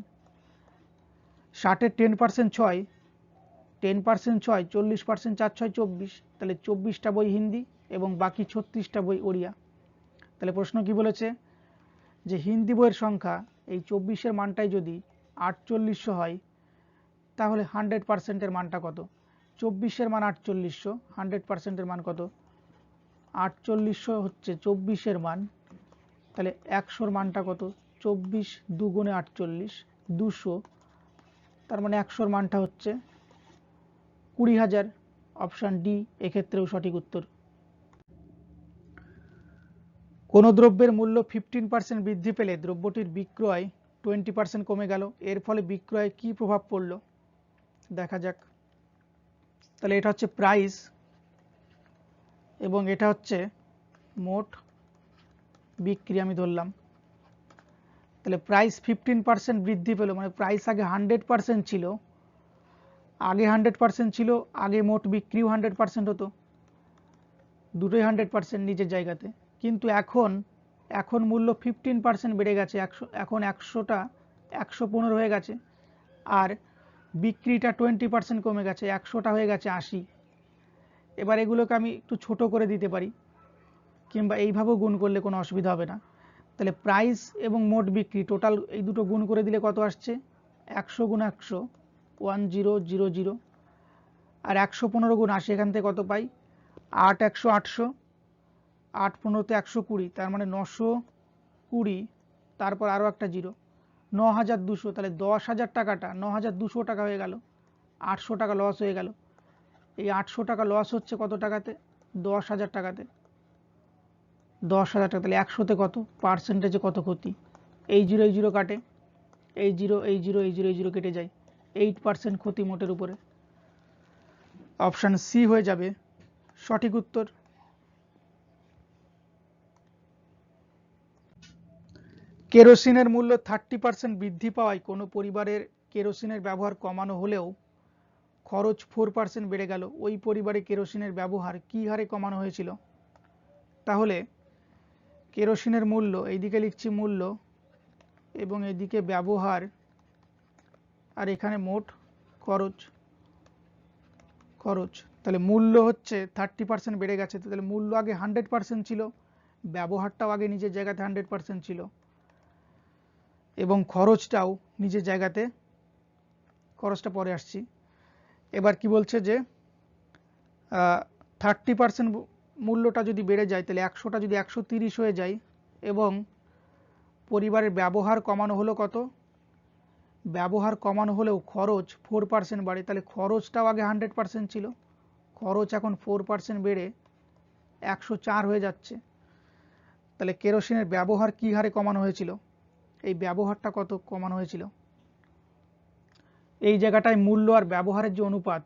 60-এর 10% 6, 10% 6, 40%, 4 6 24, তাহলে 24টা বই হিন্দি এবং বাকি 36টা বই ওড়িয়া। তাহলে প্রশ্ন কি বলেছে? যে হিন্দি বইয়ের সংখ্যা এই 24-এর মানটাই যদি 4800 হয়, তাহলে 100%-এর মানটা কত? 24-এর মান 4800, 100%-এর মান কত? 4800 হচ্ছে 24-এর মান, তাহলে 100-র মানটা কত? 24 দুগুণে 48, 200, তার মানে 100-র মানটা হচ্ছে 20000, অপশান ডি এক্ষেত্রেও সঠিক উত্তর। কোন দ্রব্যের মূল্য 15% বৃদ্ধি পেলে দ্রব্যটির বিক্রয় 20% কমে গেল, এর ফলে বিক্রয়ে কি প্রভাব পড়ল? দেখা যাক। তাহলে এটা হচ্ছে প্রাইস এবং এটা হচ্ছে মোট বিক্রি, আমি ধরলাম। তাহলে প্রাইস 15% বৃদ্ধি পেল, মানে প্রাইস আগে 100% ছিল, আগে 100% ছিল, আগে মোট বিক্রিও 100% হতো, দুটোই 100% নিজের জায়গাতে। কিন্তু এখন এখন মূল্য 15% বেড়ে গেছে, এখন 100টা 115 হয়ে গেছে, আর বিক্রিটা 20% কমে গেছে, 100টা হয়ে গেছে 80। এবার এগুলোকে আমি একটু ছোট করে দিতে পারি, কিংবা এইভাবেও গুণ করলে কোনো অসুবিধা হবে না। তাহলে প্রাইস এবং মোট বিক্রি টোটাল এই দুটো গুণ করে দিলে কত আসছে, 100 গুণ 100 1000, আর 115 গুণ 80, এখান থেকে কত পাই 8 100 800, 8 15 120, তার মানে 920, তারপর আরও একটা জিরো 9200। তাহলে 10,000 টাকাটা 9200 টাকা হয়ে গেল, 800 টাকা লস হয়ে গেল। এই 800 টাকা লস হচ্ছে কত টাকাতে, 10,000 টাকাতে, 10,000 টাকা। তাহলে 100তে কত, পার্সেন্টেজে কত ক্ষতি, এই জিরো কাটে, এই জিরো কেটে যায়, 8% ক্ষতি মোটের উপরে। অপশান সি হয়ে যাবে সঠিক উত্তর। কেরোসিনের মূল্য 30% বৃদ্ধি পাওয়ায় কোনো পরিবারের কেরোসিনের ব্যবহার কমানো হলেও খরচ 4% বেড়ে গেল। ওই পরিবারে কেরোসিনের ব্যবহার কী হারে কমানো হয়েছিল? তাহলে কেরোসিনের মূল্য, এইদিকে লিখছি মূল্য এবং এদিকে ব্যবহার, আর এখানে মোট খরচ। তাহলে মূল্য হচ্ছে 30% বেড়ে গেছে। তাহলে মূল্য আগে 100% ছিল, ব্যবহারটাও আগে নিজের জায়গাতে 100% ছিল, এবং খরচটাও নিজের জায়গাতে, খরচটা পরে আসছি। এবার কি বলছে যে 30% মূল্যটা যদি বেড়ে যায়, তাহলে 100টা যদি 130 হয়ে যায়, এবং পরিবারের ব্যবহার কমানো হলো কত, ব্যবহার কমানো হলেও খরচ 4% বাড়ে, তাহলে খরচটাও আগে 100% ছিল, খরচ এখন 4% বেড়ে 104 হয়ে যাচ্ছে। তাহলে কেরোসিনের ব্যবহার কী হারে কমানো হয়েছিল, এই ব্যবহারটা কত কমানো হয়েছিল? এই জায়গাটায় মূল্য আর ব্যবহারের যে অনুপাত,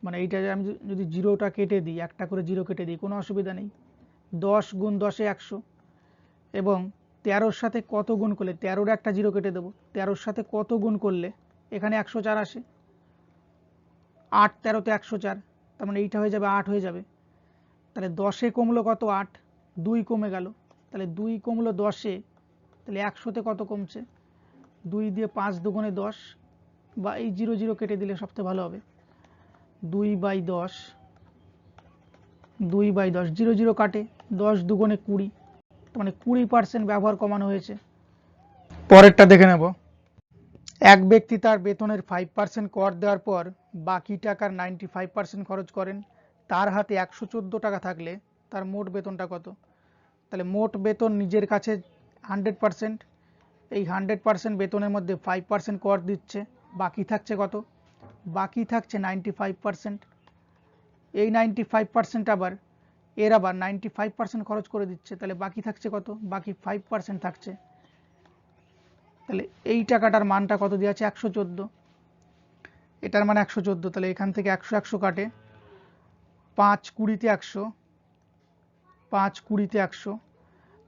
মানে এইটা আমি যদি জিরোটা কেটে দিই, একটা করে জিরো কেটে দিই, কোনো অসুবিধা নেই। 10 গুণ 10-এ 100, এবং 13-র সাথে কত গুণ করলে, 13-র একটা জিরো কেটে দেবো, 13-র সাথে কত গুণ করলে এখানে 104 আসে, 8 13-তে 104, তার মানে এইটা হয়ে যাবে 8 হয়ে যাবে। তাহলে 10-এ কমলো কত, 8, 2 কমে গেল, তাহলে 2 কমলো 10-এ, তাহলে 100-তে কত কমছে, 2 দিয়ে 5 দুগুণে 10, বা এই জিরো কেটে দিলে সবচেয়ে ভালো হবে, 2/10, 2/10, জিরো কাটে, 10 দুগুণে 20, মানে 20% ব্যবহার কমানো হয়েছে। পরেরটা দেখে নেব। এক ব্যক্তি তার বেতনের 5% কর দেওয়ার পর বাকি টাকার 95% খরচ করেন। তার হাতে 114 টাকা থাকলে তার মোট বেতনটা কত? তাহলে মোট বেতন নিজের কাছে 100%, এই 100% বেতনের মধ্যে 5% কর দিচ্ছে, বাকি থাকছে কত, বাকি থাকছে 95%। এই 95% আবার 95% খরচ করে দিচ্ছে, তাহলে বাকি থাকছে কত, বাকি 5% থাকছে। তাহলে এই টাকাটার মানটা কত দেওয়া আছে, 114, এটার মান 114। তাহলে এখান থেকে 100 100 কাটে, 5 20-তে 100, 5 20-তে 100,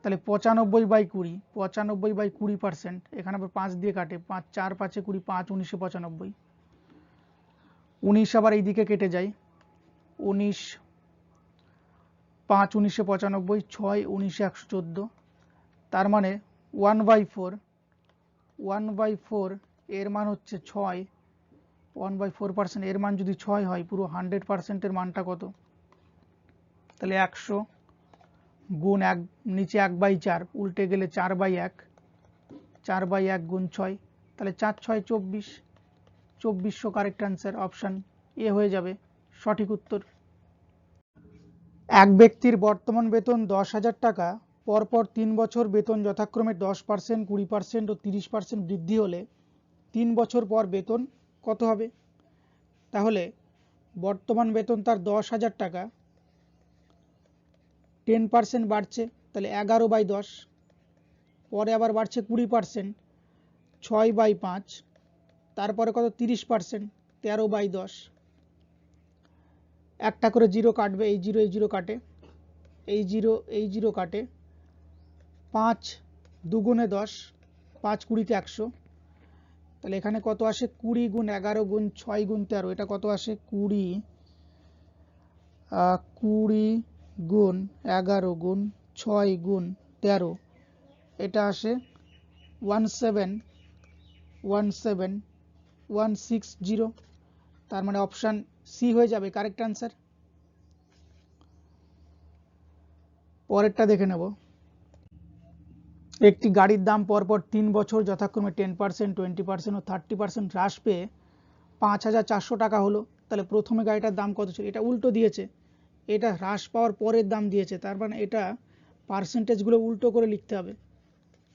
তাহলে 95/20, 95/20%, এখানে আবার 5 দিয়ে কাটে, 5 4 5-এ 20, 5 19-এ 95, 19 আবার এই দিকে কেটে যায়, 19 5 19-এ 95, 6 19-এ 114, তার মানে 1/4 এর মান হচ্ছে 6, 1/4%, এর মান যদি 6 হয়, পুরো 100%-এর মানটা কত? তাহলে 100 গুণ 1, নিচে 1/4, উল্টে গেলে 4/1, 4/1 গুণ 6, তাহলে 4 6 24, 2400 কারেক্ট অ্যান্সার, অপশান এ হয়ে যাবে সঠিক উত্তর। এক ব্যক্তির বর্তমান বেতন 10,000 টাকা, পরপর 3 বছর বেতন যথাক্রমে 10%, 20% ও 30% বৃদ্ধি হলে 3 বছর পর বেতন কত হবে? তাহলে বর্তমান বেতন তার 10,000 টাকা, 10% বাড়ছে, তাহলে 11/10, পরে আবার বাড়ছে 20%, 6/5, তারপরে কত 30%, 13/10, একটা করে জিরো কাটবে, এই জিরো কাটে, এই জিরো কাটে, 5 দুগুণে 10, 5 20-তে 100, তাহলে এখানে কত আসে, 20 গুণ 11 গুণ 6 গুণ 13, এটা কত আসে, 20 গুণ 11 গুণ 6 গুণ 13, এটা আসে 1717160, তার মানে অপশান সি হয়ে যাবে কারেক্ট অ্যান্সার। পরেরটা দেখে নেব। একটি গাড়ির দাম পরপর 3 বছর যথাক্রমে 10%, 20% ও 30% হ্রাস পেয়ে 5,400 টাকা হলো। তাহলে প্রথমে গাড়িটার দাম কত ছিল? এটা উল্টো দিয়েছে, এটা হ্রাস পাওয়ার পরের দাম দিয়েছে, তার মানে এটা পার্সেন্টেজগুলো উল্টো করে লিখতে হবে।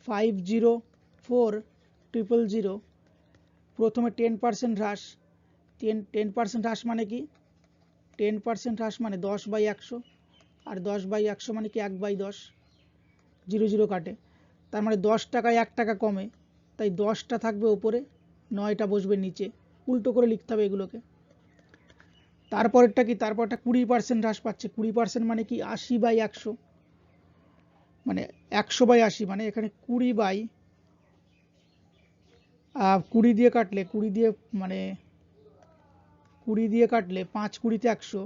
504,000 প্রথমে 10% হ্রাস, 10% হ্রাস মানে কি? 10% হ্রাস মানে 10/100, আর 10/100 মানে কি 1/10, 0 কাটে, তার মানে 10 টাকায় 1 টাকা কমে, তাই 10টা থাকবে ওপরে, 9টা বসবে নিচে, উল্টো করে লিখতে হবে এগুলোকে। তারপরেরটা কি? তারপরটা 20% হ্রাস পাচ্ছে। 20% মানে কি? 80/100, মানে 100/80, মানে এখানে 20 দিয়ে কাটলে 20 দিয়ে মানে 20 দিয়ে কাটলে 5 20-তে 100,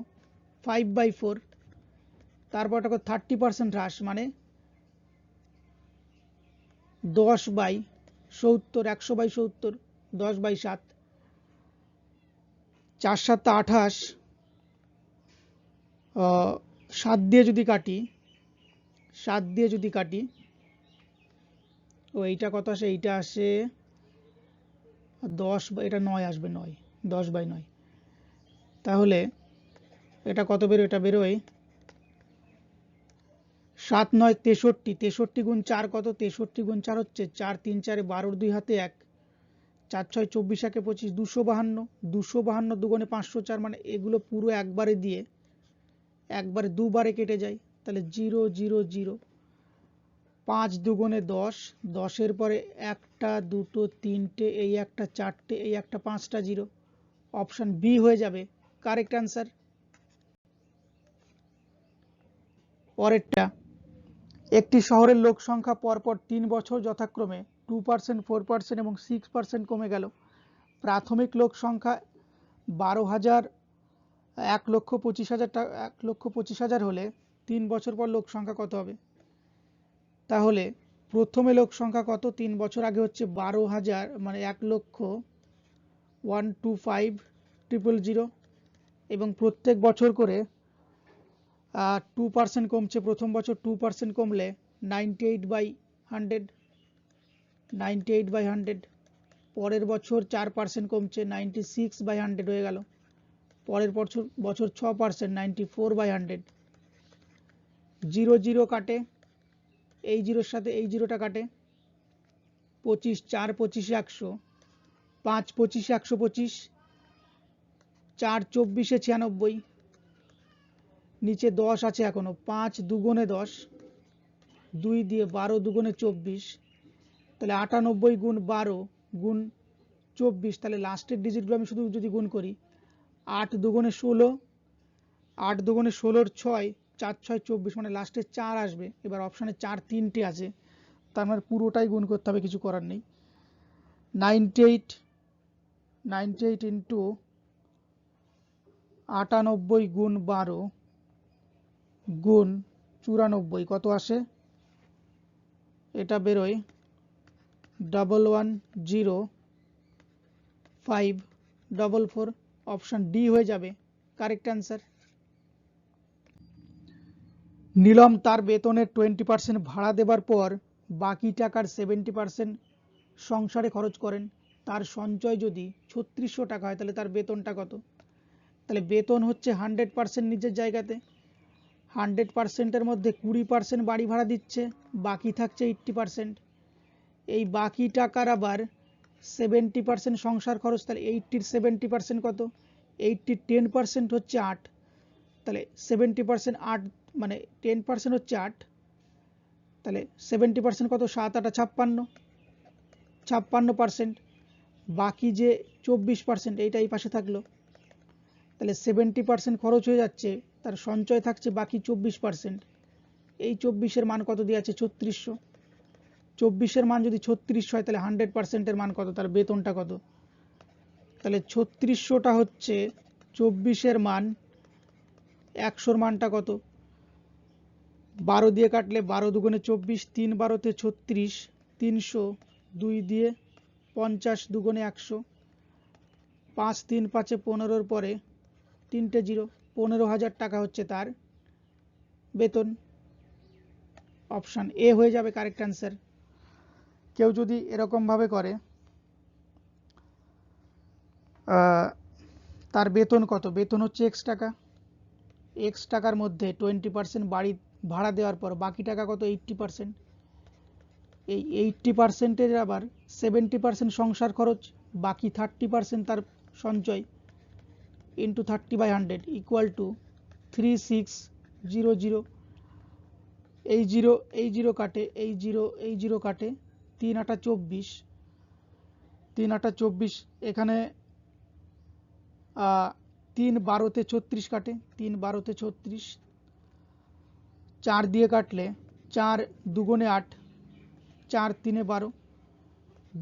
5/4। তারপরটা 30% হ্রাস মানে 10/70, 100/70, 10/7, 4/7 28, 7 দিয়ে যদি কাটি, 7 দিয়ে যদি কাটি, ও এইটা কত আসে? এইটা আসে 10, এটা 9 আসবে, 9, 10/9, তাহলে এটা কত বেরোয়? এটা বেরোয় 7 9 63, 63 গুণ 4 কত? 63 গুণ 4 হচ্ছে 4 3 4 12, 2 হাতে 1, 4 6 24, 1 25, 252, 252 দুগুণে 504, মানে এগুলো পুরো একবারে দিয়ে একবারে দুবারে কেটে যায়, তাহলে 0 0 0, 5 দুগুণে 10, 10-এর পরে 1টা 2টো 3টে, এই একটা 4টে, এই একটা 5টা 0, অপশান বি হয়ে যাবে কারেক্ট অ্যান্সার। পরেরটা, একটি শহরের লোক সংখ্যা পরপর 3 বছর যথাক্রমে 2%, 4% এবং 6% কমে গেল। প্রাথমিক লোক সংখ্যা 12,000, 1,25,000 হলে 3 বছর পর লোক সংখ্যা কত হবে? তাহলে প্রথমে লোক সংখ্যা কত? 3 বছর আগে হচ্ছে 12,000, মানে 1,125,000, এবং প্রত্যেক বছর করে 2% কমছে। প্রথম বছর 2% কমলে 98/100, 98/100, পরের বছর 4% কমছে, 96/100 হয়ে গেল, পরের বছর 6%, 94/100, 0 0 কাটে, এই জিরোর সাথে এই জিরোটা কাটে, 25 4 25 100, 5 25 125, 4 24 96, নিচে 10 আছে এখনো, 5 দুগুণে 10, 2 দিয়ে 12 দুগুণে 24, তাহলে 98 গুণ 12 গুণ 24, তাহলে লাস্টের ডিজিটগুলো আমি শুধু যদি গুণ করি, 8 দুগুণে 16, 8 দুগুণে 16-র 6, 4 6 24, মানে লাস্টে 4 আসবে। এবার অপশানে 4 3টে আছে, তার মানে পুরোটাই গুণ করতে হবে, কিছু করার নেই। 98 ইন্টু 98 গুণ 12 গুণ 94 কত আসে? এটা বেরোয় 110544, অপশান ডি হয়ে যাবে কারেক্ট অ্যান্সার। নীলম তার বেতনের 20% ভাড়া দেবার পর বাকি টাকার 70% সংসারে খরচ করেন। তার সঞ্চয় যদি 3600 টাকা হয়, তাহলে তার বেতনটা কত? তাহলে বেতন হচ্ছে 100% নিজের জায়গাতে, 100%-এর মধ্যে 20% বাড়ি ভাড়া দিচ্ছে, বাকি থাকছে 80%। এই বাকি টাকার আবার 70% সংসার খরচ, তাহলে 80-র 70% কত? 80-র 10% হচ্ছে 8, তাহলে 70% 8, মানে 10% হচ্ছে 8, তাহলে 70% কত? 7 8 56, 56%। বাকি যে 24%, এইটা এই পাশে থাকলো, তাহলে 70% খরচ হয়ে যাচ্ছে, তার সঞ্চয় থাকছে বাকি 24%। এই 24-এর মান কত দিয়ে আছে? 3600। 24-এর মান যদি 3600 হয়, তাহলে 100%-এর মান কত? তার বেতনটা কত? তাহলে 3600টা হচ্ছে 24-এর মান, 100-র মানটা কত? 12 দিয়ে কাটলে 12 দুগুণে 24, 3 12 36, 300, 2 দিয়ে 50, দুগুণে 100, 5 3 5 15 পরে 3টে 0, 15,000 টাকা হচ্ছে তার বেতন। অপশান এ হয়ে যাবে কারেক্ট অ্যান্সার। কেউ যদি এরকম ভাবে করে তার বেতন কত, বেতন হচ্ছে x টাকা, x টাকার মধ্যে 20% বাড়ি ভাড়া দেওয়ার পর বাকি টাকা কত 80%, এই 80%-এর আবার 70% সংসার খরচ, বাকি 30% তার সঞ্চয়, ইন্টু 30/100 ইকুয়াল টু 3600। এই জিরো এই জিরো কাটে, এই জিরো কাটে, 3 8 24, 3 8 24, এখানে 3 12 36 কাটে, 3 12 36, 4 দিয়ে কাটলে 4 দুগুণে 8, 4 3 12,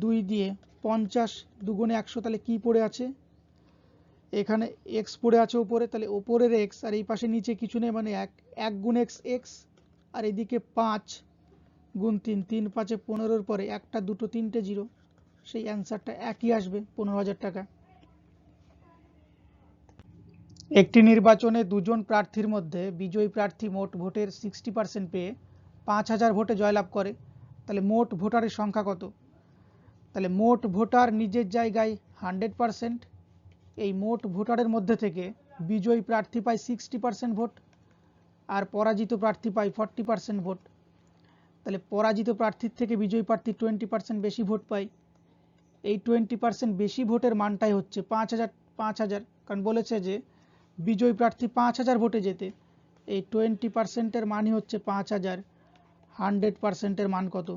2 দিয়ে 50, দুগুণে 100, তাহলে কি পড়ে আছে এখানে x পড়ে আছে উপরে, তাহলে উপরের x আর এই পাশে নিচে কিছু নেই, মানে 1 গুণ x x, আর এদিকে 5 গুণ 3, 3 5 15 পরে 1টা 2টো 3টে 0, সেই অ্যান্সারটা একই আসবে 15,000 টাকা। একটি নির্বাচনে দুজন প্রার্থীর মধ্যে বিজয়ী প্রার্থী মোট ভোটের 60% পেয়ে 5,000 ভোটে জয়লাভ করে, তাহলে মোট ভোটারের সংখ্যা কত? তাহলে মোট ভোটার নিজের জায়গায় 100%, এই মোট ভোটারের মধ্যে থেকে বিজয়ী প্রার্থী পায় 60% ভোট আর পরাজিত প্রার্থী পায় 40% ভোট, তাহলে পরাজিত প্রার্থীর থেকে বিজয়ী প্রার্থী 20% বেশি ভোট পায়। এই 20% বেশি ভোটের মানটাই হচ্ছে 5,000, কারণ বলেছে যে বিজয়ী প্রার্থী 5,000 ভোটে যেতে, এই 20%-এর মানই হচ্ছে 5,000। 100%-এর মান কত?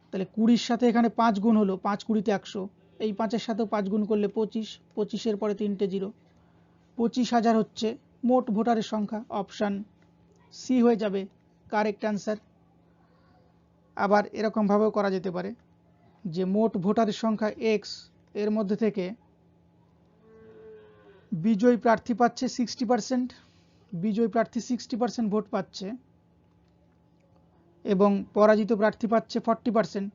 তাহলে 20-র সাথে এখানে 5 গুণ হলো, 5 20 100, এই 5-এর সাথেও 5 গুণ করলে 25, 25-এর পরে 3টে 0, 25,000 হচ্ছে মোট ভোটারের সংখ্যা। অপশান সি হয়ে যাবে কারেক্ট অ্যান্সার। আবার এরকমভাবেও করা যেতে পারে যে মোট ভোটারের সংখ্যা x, এর মধ্যে থেকে বিজয়ী প্রার্থী পাচ্ছে 60%, বিজয়ী প্রার্থী 60% ভোট পাচ্ছে এবং পরাজিত প্রার্থী পাচ্ছে 40%,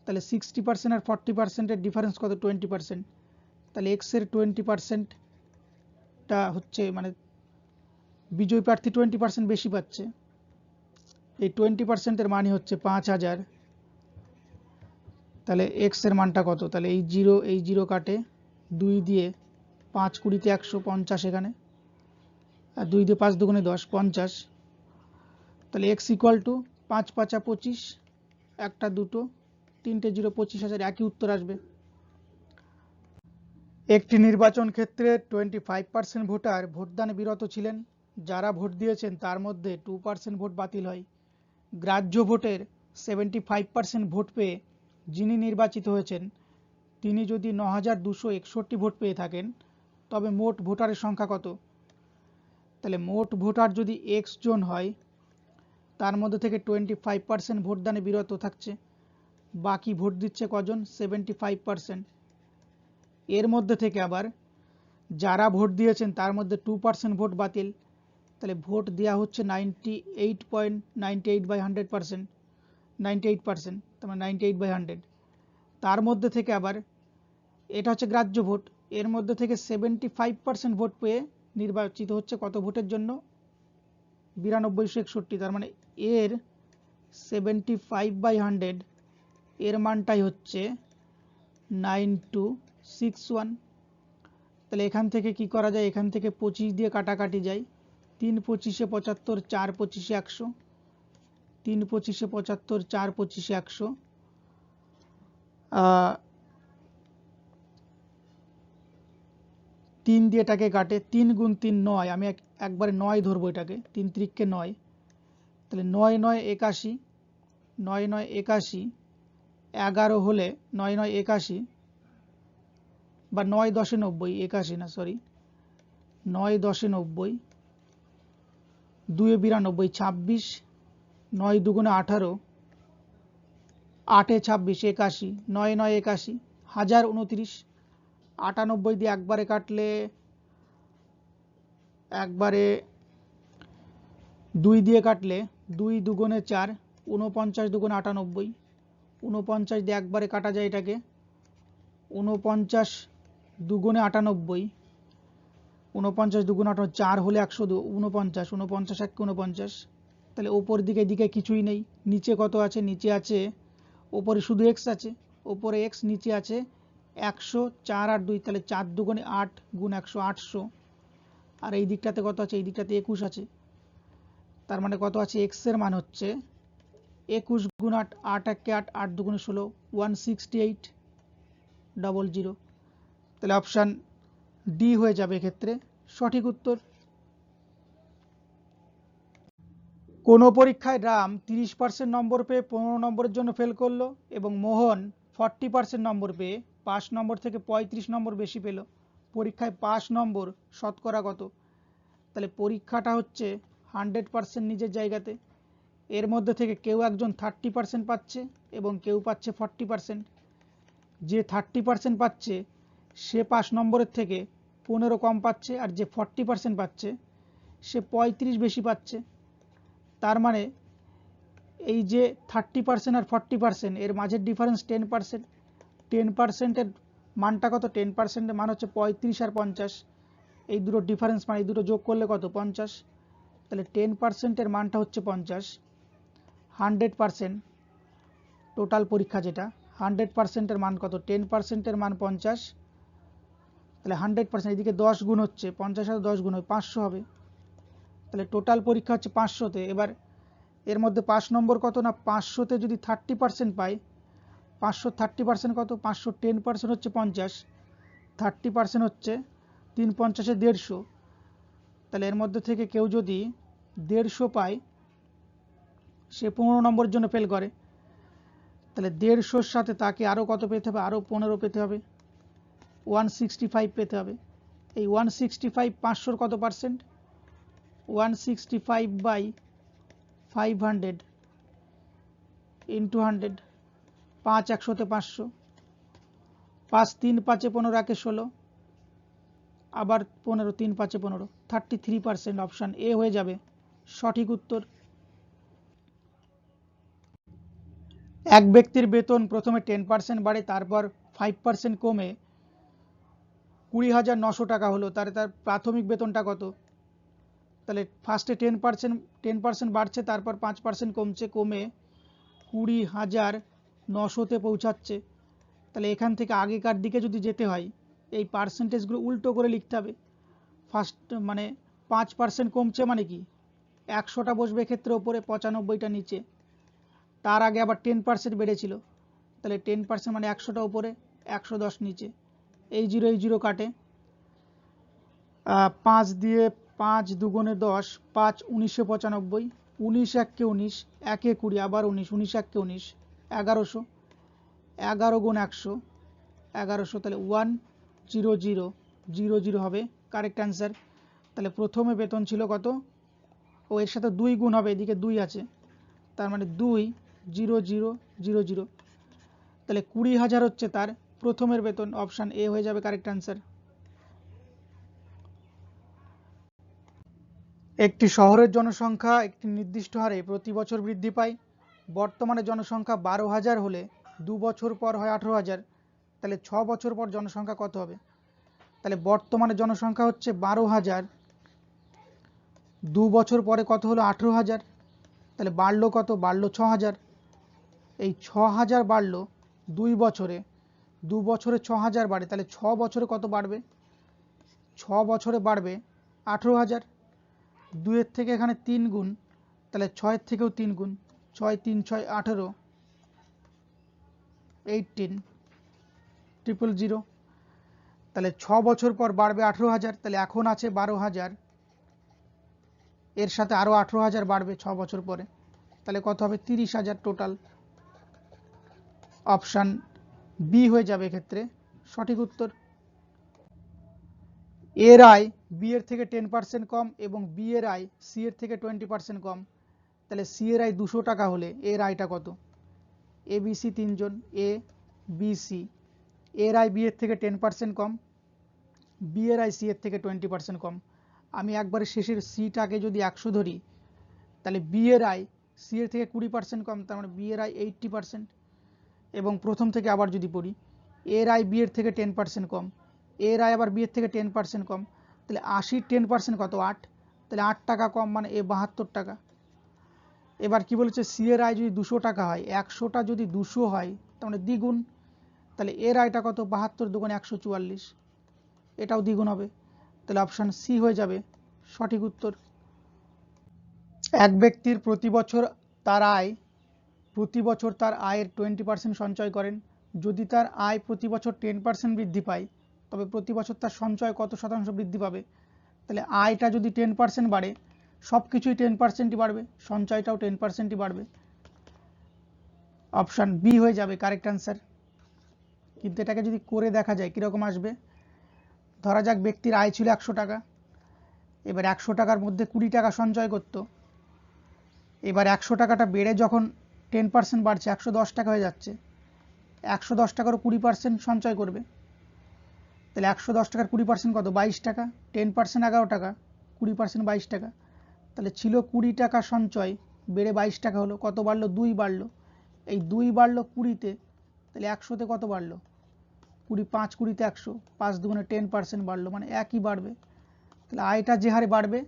তাহলে 60% আর 40%-এর ডিফারেন্স কত? 20%, তাহলে x এর 20%টা হচ্ছে, মানে বিজয়ী প্রার্থী 20% বেশি পাচ্ছে, এই 20%-এর মানই হচ্ছে 5,000। তাহলে x এর মানটা কত? তাহলে এই জিরো কাটে, 2 দিয়ে 5 20 100, 50 এখানে, আর 2 দিয়ে 5 দুগুণে 10, 50, তাহলে x ইকুয়াল টু 5 5 25, 1টা 2টো 3টে 0, 25,000, একই উত্তর আসবে। একটি নির্বাচন ক্ষেত্রে 25% ভোটার ভোটদানে বিরত ছিলেন, যারা ভোট দিয়েছেন তার মধ্যে 2% ভোট বাতিল হয়। গ্রাহ্য ভোটের 75% ভোট পেয়ে যিনি নির্বাচিত হয়েছেন তিনি যদি 9,261 ভোট পেয়ে থাকেন, তবে মোট ভোটারের সংখ্যা কত? তাহলে মোট ভোটার যদি x জন হয়, তার মধ্যে থেকে 25% ভোটদানে বিরত থাকছে, বাকি ভোট দিচ্ছে কজন? 75%। এর মধ্যে থেকে আবার যারা ভোট দিয়েছেন তার মধ্যে 2% ভোট বাতিল, তাহলে ভোট দেওয়া হচ্ছে 98.98/100%, 98%, তার মানে 98/100। তার মধ্যে থেকে আবার এটা হচ্ছে গ্রাহ্য ভোট, এর মধ্যে থেকে 75% ভোট পেয়ে নির্বাচিত হচ্ছে কত ভোটের জন্য? 9261, তার মানে এর 75/100 এর মানটাই হচ্ছে 9261। তাহলে এখান থেকে কি করা যায়? এখান থেকে 25 দিয়ে কাটাকাটি যায়, 3 25-এ 75, 4 25-এ 100, 3 25-এ 75, 4 25-এ 100, 3 দিয়ে এটাকে কাটে, 3 গুণ 3 9, আমি একবারে 9 ধরবো এটাকে, 3 3-কে 9, তাহলে 9 9 81, 9 9 81, 11 হলে 9 9 81, বা 9 10 90, 81 না, সরি, 9 10 90, 2 92, 26, 9 দুগুণে 18, 8 26, 81, 9 9 81, 1029, 98 দিয়ে একবারে কাটলে একবারে 2 দিয়ে কাটলে 2 দুগুণে 4, 49 দুগুণে 98, 49 দিয়ে একবারে কাটা যায় এটাকে, 49 দুগুণে 98, 49 দুগুণে 98, 4 হলে 102, 49, 49 এক 49, তাহলে ওপর দিকে এদিকে কিছুই নেই, নিচে কত আছে, নিচে আছে ওপরে শুধু x আছে, ওপরে x, নিচে আছে 100, 4 আর 2, তাহলে 4 দুগুণে 8 গুণ 100, 800, আর এই দিকটাতে কত আছে, এই দিকটাতে 21 আছে, তার মানে কত আছে, x এর মান হচ্ছে 21 গুণ 8, 8 একে 8, 8 দুগুণে 16, 16800, তাহলে অপশান ডি হয়ে যাবে এক্ষেত্রে সঠিক উত্তর। কোনো পরীক্ষায় রাম 30% নম্বর পেয়ে 15 নম্বরের জন্য ফেল করলো এবং মোহন 40% নম্বর পেয়ে 5 নম্বর থেকে 35 নম্বর বেশি পেল, পরীক্ষায় 5 নম্বর শতকরা কত? তাহলে পরীক্ষাটা হচ্ছে 100% নিজের জায়গাতে, এর মধ্যে থেকে কেউ একজন 30% পাচ্ছে এবং কেউ পাচ্ছে 40%, যে 30% পাচ্ছে সে 5 নম্বরের থেকে 15 কম পাচ্ছে, আর যে 40% পাচ্ছে সে 35 বেশি পাচ্ছে। তার মানে এই যে 30% আর 40% এর মাঝের ডিফারেন্স 10%, 10%-এর মানটা কত, 10%-এর মান হচ্ছে 35 আর 50, এই দুটো ডিফারেন্স মানে এই দুটো যোগ করলে কত, 50, তাহলে 10%-এর মানটা হচ্ছে 50, 100% টোটাল পরীক্ষা যেটা 100%-এর মান কত, 10%-এর মান 50, তাহলে 100%, এদিকে 10 গুণ হচ্ছে, 50 সাথে 10 গুণ হয় 500 হবে, তাহলে টোটাল পরীক্ষা হচ্ছে 500-তে। এবার এর মধ্যে 5 নম্বর কত না, 500-তে যদি 30% পাই, 500 30% কত, 500 10% হচ্ছে 50, 30% হচ্ছে 3 50-এ 150, তাহলে এর মধ্যে থেকে কেউ যদি 150 পায় সে 15 নম্বরের জন্য ফেল করে, তাহলে 150-র সাথে তাকে আরও কত পেতে হবে, আরও 15 পেতে হবে, 165 পেতে হবে। এই 165 500-র কত পার্সেন্ট, 165 বাই 500 ইন্টু 100, 5 100-তে 500, 5 3 5 15, 1 16, আবার 15, 3 5 15, 33%, অপশান এ হয়ে যাবে সঠিক উত্তর। এক ব্যক্তির বেতন প্রথমে 10% বাড়ে, তারপর 5% কমে 20,900 টাকা হলো, তার প্রাথমিক বেতনটা কত? তাহলে ফার্স্টে 10% বাড়ছে, তারপর 5% কমছে, কমে 20,900-তে পৌঁছাচ্ছে, তাহলে এখান থেকে আগেকার দিকে যদি যেতে হয় এই পার্সেন্টেজগুলো উল্টো করে লিখতে হবে। ফার্স্ট মানে 5% কমছে মানে কি, 100টা বসবে ক্ষেত্রে ওপরে, 95টা নিচে, তার আগে আবার 10% বেড়েছিল, তাহলে 10% মানে 100টা উপরে, 110 নিচে, এই জিরো কাটে, 5 দিয়ে 5 দুগুণে 10, 5 1995, 19 1-কে 19, 1-এ 20, আবার 19, 19 1-কে 19, 1100, 11 গুণ 100, 1100, তাহলে 10000 হবে কারেক্ট অ্যান্সার। তাহলে প্রথমে বেতন ছিল কত, ও এর সাথে 2 গুণ হবে, এদিকে 2 আছে, তার মানে 2,000,000, তাহলে 20,000 হচ্ছে তার প্রথমের বেতন, অপশান এ হয়ে যাবে কারেক্ট অ্যান্সার। একটি শহরের জনসংখ্যা একটি নির্দিষ্ট হারে প্রতি বছর বৃদ্ধি পায়, বর্তমানে জনসংখ্যা 12,000 হলে 2 বছর পর হয় 18,000, তাহলে 6 বছর পর জনসংখ্যা কত হবে? তাহলে বর্তমানে জনসংখ্যা হচ্ছে 12,000, 2 বছর পরে কত হলো, 18,000, তাহলে বাড়লো কত, বাড়লো 6,000, এই 6,000 বাড়লো 2 বছরে, 2 বছরে 6,000 বাড়ে, তাহলে 6 বছরে কত বাড়বে, 6 বছরে বাড়বে 18,000, 2-এর থেকে এখানে 3 গুণ, তাহলে 6-এর থেকেও 3 গুণ, 6 3 6 18, 18,000, তাহলে 6 বছর পর বাড়বে 18,000, তাহলে এখন আছে 12,000, এর সাথে আরও 18,000 বাড়বে 6 বছর পরে, তাহলে কত হবে, 30,000 টোটাল, অপশান বি হয়ে যাবে এক্ষেত্রে সঠিক উত্তর। এর আয় বি এর থেকে 10% কম এবং বি এর আয় সি এর থেকে 20% কম, তাহলে সি এর আয় 200 টাকা হলে এর আয়টা কত? এ বি সি তিনজন, এ বি সি, এর আয় বি এর থেকে 10% কম, বি এর আয় সি এর থেকে 20% কম, আমি একবারে শেষের সিটাকে যদি 100 ধরি, তাহলে বি এর আয় সি এর থেকে 20% কম, তার মানে বি এর আয় 80%। এবং প্রথম থেকে আবার যদি পড়ি, এর আয় বি এর থেকে 10% কম, এর আয় আবার বি এর থেকে 10% কম, তাহলে 80 10% কত? 8। তাহলে 8 টাকা কম, মানে এ 72 টাকা। এবার কি বলেছে, সি এর আয় যদি 200 টাকা হয়, 100টা যদি 200 হয় তার মানে দ্বিগুণ। তাহলে এর আয়টা কত? 72 দুগুণে 144, এটাও দ্বিগুণ হবে। তাহলে অপশান সি হয়ে যাবে সঠিক উত্তর। এক ব্যক্তির প্রতি বছর তার আয়ের 20% সঞ্চয় করেন। যদি তার আয় প্রতি বছর 10% বৃদ্ধি পায়, তবে প্রতি বছর তার সঞ্চয় কত শতাংশ বৃদ্ধি পাবে? তাহলে আয়টা যদি 10% বাড়ে, সব কিছুই 10%ই বাড়বে, সঞ্চয়টাও 10%ই বাড়বে। অপশান বি হয়ে যাবে কারেক্ট অ্যান্সার। কিন্তু এটাকে যদি করে দেখা যায় কীরকম আসবে, ধরা যাক ব্যক্তির আয় ছিল 100 টাকা, এবার 100 টাকার মধ্যে 20 টাকা সঞ্চয় করত। এবার 100 টাকাটা বেড়ে যখন 10% বাড়ছে, 110 টাকা হয়ে যাচ্ছে, 110 টাকারও 20% সঞ্চয় করবে। তাহলে 110 টাকার 20% কত? 22 টাকা। 10% 11 টাকা, 20% 22 টাকা। তাহলে ছিল 20 টাকা সঞ্চয়, বেড়ে 22 টাকা হলো, কত বাড়লো? 2 বাড়লো। এই 2 বাড়লো 20-তে, তাহলে 100-তে কত বাড়লো? 20, 5 20-তে 100, 5 দুগুণে 10% বাড়লো, মানে একই বাড়বে। তাহলে আয়টা যে হারে বাড়বে,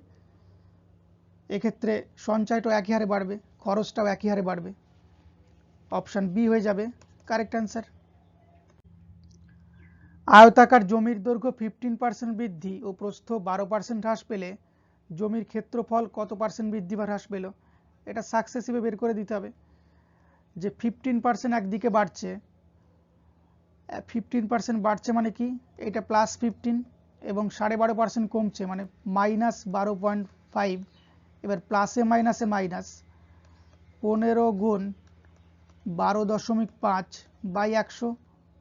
এক্ষেত্রে সঞ্চয়টাও একই হারে বাড়বে, খরচটাও একই হারে বাড়বে। অপশান বি হয়ে যাবে কারেক্ট অ্যান্সার। আয়তাকার জমির দৈর্ঘ্য 15% বৃদ্ধি ও প্রস্থ 12% হ্রাস পেলে জমির ক্ষেত্রফল কত % বৃদ্ধি বা হ্রাস পেল? এটা সাকসেসিভে বের করে দিতে হবে যে 15% একদিকে বাড়ছে, 15% বাড়ছে মানে কি? এটা +15 এবং 12.5% কমছে মানে -12.5। এবার প্লাসে মাইনাসে মাইনাস, 15 গুণ 12.5 বাই 100,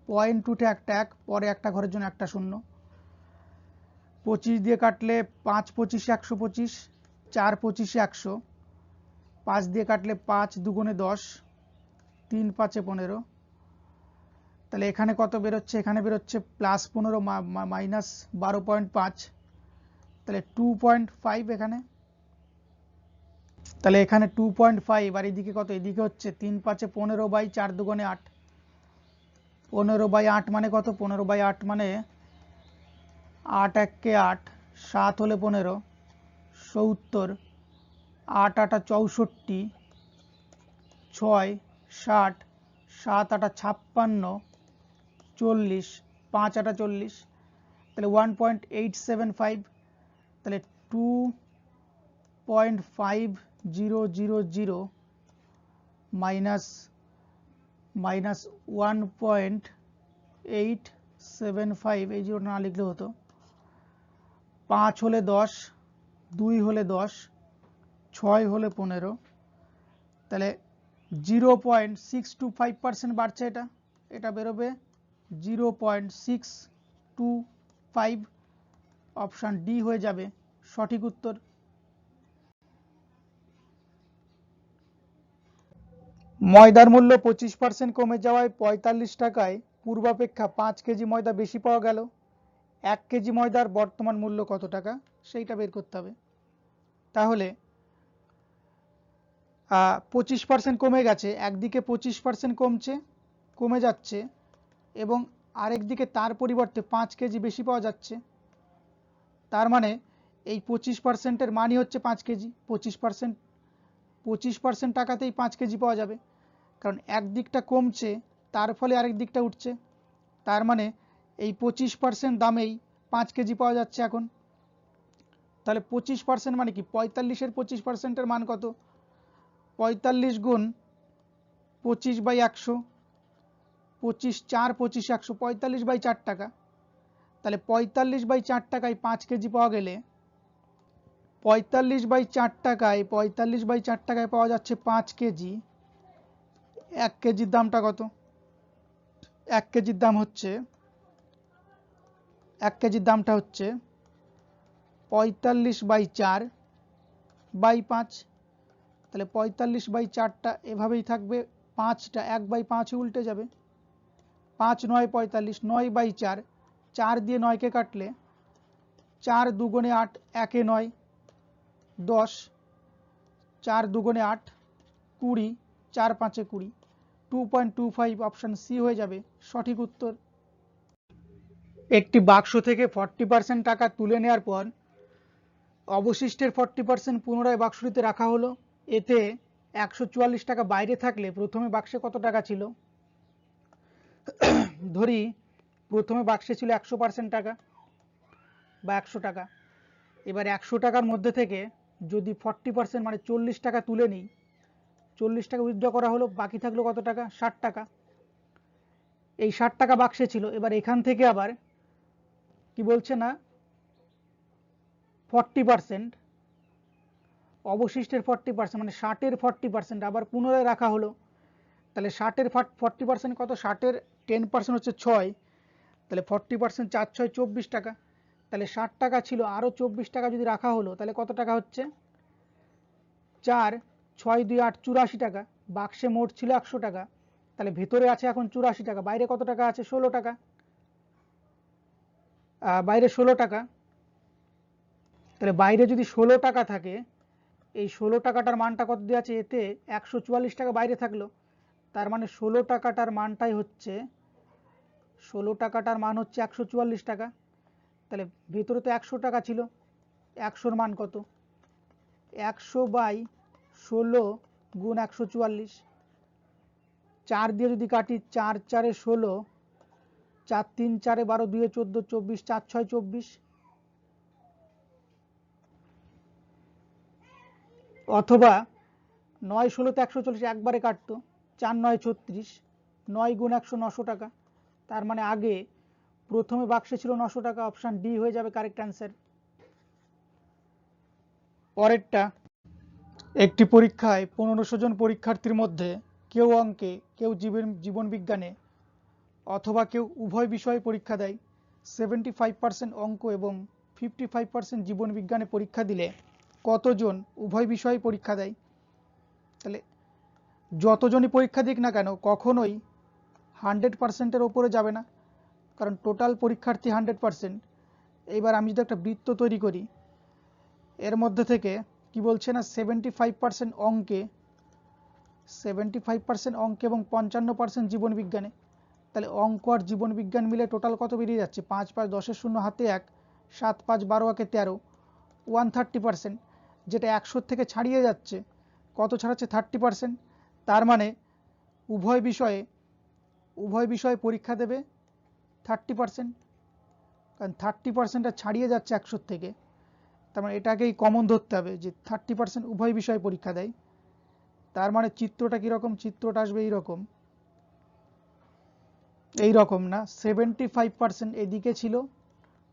পয়েন্ট উঠে একটা 1, পরে একটা ঘরের জন্য একটা শূন্য। 25 দিয়ে কাটলে 5 25 125, 4 25 100, 5 দিয়ে কাটলে 5 দুগুণে 10, 3 5 15। তাহলে এখানে কত বেরোচ্ছে? এখানে বেরোচ্ছে +15 -12.5, তাহলে 2.5 এখানে। তাহলে এখানে 2.5, আর এদিকে কত? এদিকে হচ্ছে 3 5 15 বাই 4 দুগুণে 8, 15 বাই 8 মানে কত? 15 বাই 8 মানে 8 1 কে 8, 7 হলে 15, 70, 8 8 64, 6 60, 7 8 56, 40, 5 8 40, তাহলে 1.875, তাহলে 2.5000 মাইনাস 1.875, এই জিরো না লিখলে হতো। 5 হলে 10, 2 হলে 10, 6 হলে 15, তাহলে 0.625% বাড়ছে। এটা বেরোবে 0.625। অপশান ডি হয়ে যাবে সঠিক উত্তর। ময়দার মূল্য 25% কমে যাওয়ায় 45 টাকায় পূর্বাপেক্ষা 5 কেজি ময়দা বেশি পাওয়া গেল। 1 কেজি ময়দার বর্তমান মূল্য কত টাকা, সেইটা বের করতে হবে। তাহলে 25% কমে গেছে, একদিকে 25% কমে যাচ্ছে এবং আরেক দিকে তার পরিবর্তে 5 কেজি বেশি পাওয়া যাচ্ছে। তার মানে এই 25%-এর মানই হচ্ছে 5 কেজি। 25% টাকাতেই 5 কেজি পাওয়া যাবে, কারণ একদিকটা কমছে তার ফলে আরেক দিকটা উঠছে। তার মানে এই 25% দামেই 5 কেজি পাওয়া যাচ্ছে এখন। তাহলে 25% মানে কি? 45-এর 25%-এর মান কত? 45 গুণ 25 বাই 100, 25 4 25 100, 45 বাই 4 টাকা। তাহলে 45 বাই 4 টাকায় 5 কেজি পাওয়া গেলে 45 বাই 4 টাকায় পাওয়া যাচ্ছে 5 কেজি। 1 কেজির দামটা কত? 1 কেজির দামটা হচ্ছে 45 বাই 4 বাই 5। তাহলে 45 বাই 4টা এভাবেই থাকবে, 5টা 1 বাই 5 উল্টে যাবে। 5 9 45, 9 বাই 4, 4 দিয়ে 9কে কাটলে 4 দুগুণে 8, 1 এ 9, 10, 4 দুগুণে 8, 20, 4 5 20, 2.25 অপশন সি হয়ে যাবে সঠিক উত্তর। একটি বাক্স থেকে 40% টাকা তুলে নেওয়ার পর অবশিষ্টের 40% পুনরায় বাক্সটিতে রাখা হলো। এতে 144 টাকা বাইরে থাকলে প্রথমে বাক্সে কত টাকা ছিল? ধরি প্রথমে বাক্সে ছিল 100% টাকা বা 100 টাকা। এবার 100 টাকার মধ্যে থেকে যদি 40% মানে 40 টাকা তুলে নিই, 40 টাকা উইথড্র করা হলো, বাকি থাকলো কত টাকা? 60 টাকা। এই 60 টাকা বাক্সে ছিল। এবার এখান থেকে আবার কি বলছে না 40%, অবশিষ্টের 40% মানে 60-এর 40% আবার পুনরায় রাখা হলো। তাহলে 60-এর 40% কত? 60-এর 10% হচ্ছে 6, তাহলে 40% 4 6 24 টাকা। তাহলে 60 টাকা ছিল, আরও 24 টাকা যদি রাখা হলো তাহলে কত টাকা হচ্ছে? 4 6 2 8 84 টাকা। বাক্সে মোট ছিল 100 টাকা, তাহলে ভেতরে আছে এখন 84 টাকা, বাইরে কত টাকা আছে? 16 টাকা। বাইরে 16 টাকা, তাহলে বাইরে যদি 16 টাকা থাকে, এই 16 টাকাটার মানটা কত দেওয়া আছে? এতে 144 টাকা বাইরে থাকলো, তার মানে 16 টাকাটার মানটাই হচ্ছে 16 টাকাটার মান হচ্ছে 144 টাকা। তাহলে ভেতরে তো 100 টাকা ছিল, 100-র মান কত? 100/16 গুণ 144। 4 দিয়ে যদি কাটি, 4 4 16, 4 3 4 12, 2 14, 24, 4 6 24। অথবা 9 16 140 একবারে কাটতো, 4 9 36, 9 গুণ 100 900 টাকা। তার মানে আগে প্রথমে বাক্সে ছিল 900 টাকা, অপশন ডি হয়ে যাবে কারেক্ট অ্যান্সার। পরেরটা, একটি পরীক্ষায় 1500 জন পরীক্ষার্থীর মধ্যে কেউ অঙ্কে, কেউ জীবন বিজ্ঞানে অথবা কেউ উভয় বিষয়ে পরীক্ষা দেয়। 75% অঙ্ক এবং 55% জীবন বিজ্ঞানে পরীক্ষা দিলে কতজন উভয় বিষয়ে পরীক্ষা দেয়? তাহলে যতজনই পরীক্ষা দিক না কেন কখনোই 100%-এর ওপরে যাবে না, কারণ টোটাল পরীক্ষার্থী 100%। এইবার আমি যদি একটা বৃত্ত তৈরি করি, এর মধ্যে থেকে কি বলছে না 75% অঙ্কে, 75% অঙ্কে এবং 55% জীবন বিজ্ঞানে। তাহলে অঙ্ক আর জীবন বিজ্ঞান মিলে টোটাল কত বেরিয়ে যাচ্ছে? 5 5 10-এর শূন্য হাতে 1, 7 5 12 একে 13, 130%, যেটা 100 থেকে ছাড়িয়ে যাচ্ছে। কত ছাড়াচ্ছে? 30%। তার মানে উভয় বিষয়ে পরীক্ষা দেবে 30%, কারণ 30% ছাড়িয়ে যাচ্ছে 100 থেকে। তার মানে এটাকেই কমন ধরতে হবে যে 30% উভয় বিষয়ে পরীক্ষা দেয়। তার মানে চিত্রটা কীরকম? চিত্রটা আসবে এইরকম, না 75% এদিকে ছিল,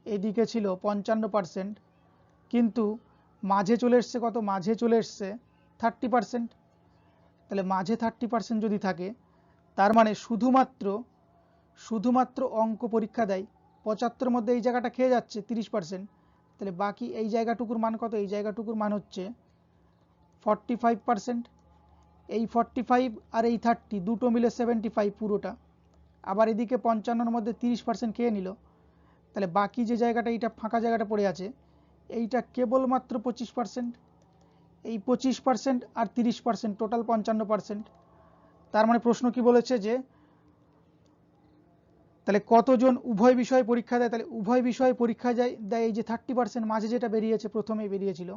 এদিকে ছিল 55%, কিন্তু মাঝে চলে এসছে কত? মাঝে চলে এসছে 30%। তাহলে মাঝে 30% যদি থাকে, তার মানে শুধুমাত্র অঙ্ক পরীক্ষা দেয়। 75-এর মধ্যে এই জায়গাটা খেয়ে যাচ্ছে 30%, তাহলে বাকি এই জায়গাটুকুর মান কত? এই জায়গাটুকুর মান হচ্ছে 45%। এই 45 আর এই 30 দুটো মিলে 75 পুরোটা। আবার এদিকে 55-এর মধ্যে 30% খেয়ে নিল, তাহলে বাকি যে জায়গাটা, এইটা ফাঁকা জায়গাটা পড়ে আছে, এইটা কেবলমাত্র 25%। এই 25% আর 30% টোটাল 55%। তার মানে প্রশ্ন কি বলেছে যে তাহলে কতজন উভয় বিষয়ে পরীক্ষা দেয়? তাহলে উভয় বিষয়ে পরীক্ষা দেয় এই যে 30% মাঝে যেটা বেরিয়েছে, প্রথমেই বেরিয়েছিল।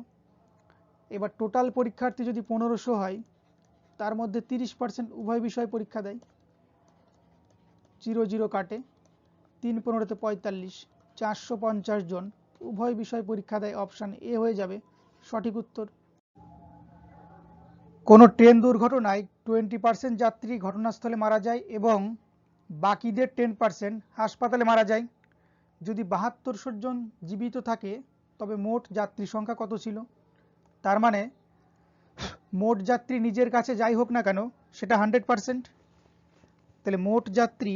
এবার টোটাল পরীক্ষার্থী যদি 1500 হয়, তার মধ্যে 30% উভয় বিষয়ে পরীক্ষা দেয়। 0 0 কাটে, 3 15-তে 45, 450 জন উভয় বিষয় পরীক্ষা দেয়। অপশান এ হয়ে যাবে সঠিক উত্তর। কোনো ট্রেন দুর্ঘটনায় 20% যাত্রী ঘটনাস্থলে মারা যায় এবং বাকিদের 10% হাসপাতালে মারা যায়। যদি 72 জন জীবিত থাকে তবে মোট যাত্রী সংখ্যা কত ছিল? তার মানে মোট যাত্রী নিজের কাছে যাই হোক না কেন সেটা 100%। তাহলে মোট যাত্রী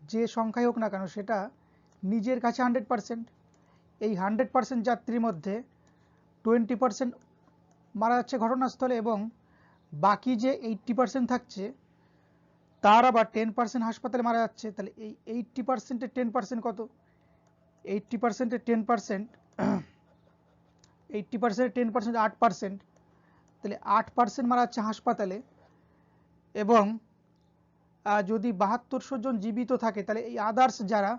যে সংখ্যাই হোক না কেন সেটা নিজের কাছে 100%। এই 100% যাত্রীর মধ্যে 20% মারা যাচ্ছে ঘটনাস্থলে এবং বাকি যে 80% থাকছে তার আবার 10% হাসপাতালে মারা যাচ্ছে। তাহলে এই 80%-এর 10% কত? 80%-এর 10%, 80%-এর 10% 8%। তাহলে 8% মারা যাচ্ছে হাসপাতালে, এবং যদি 7200 জন জীবিত থাকে তাহলে এই আদার্স যারা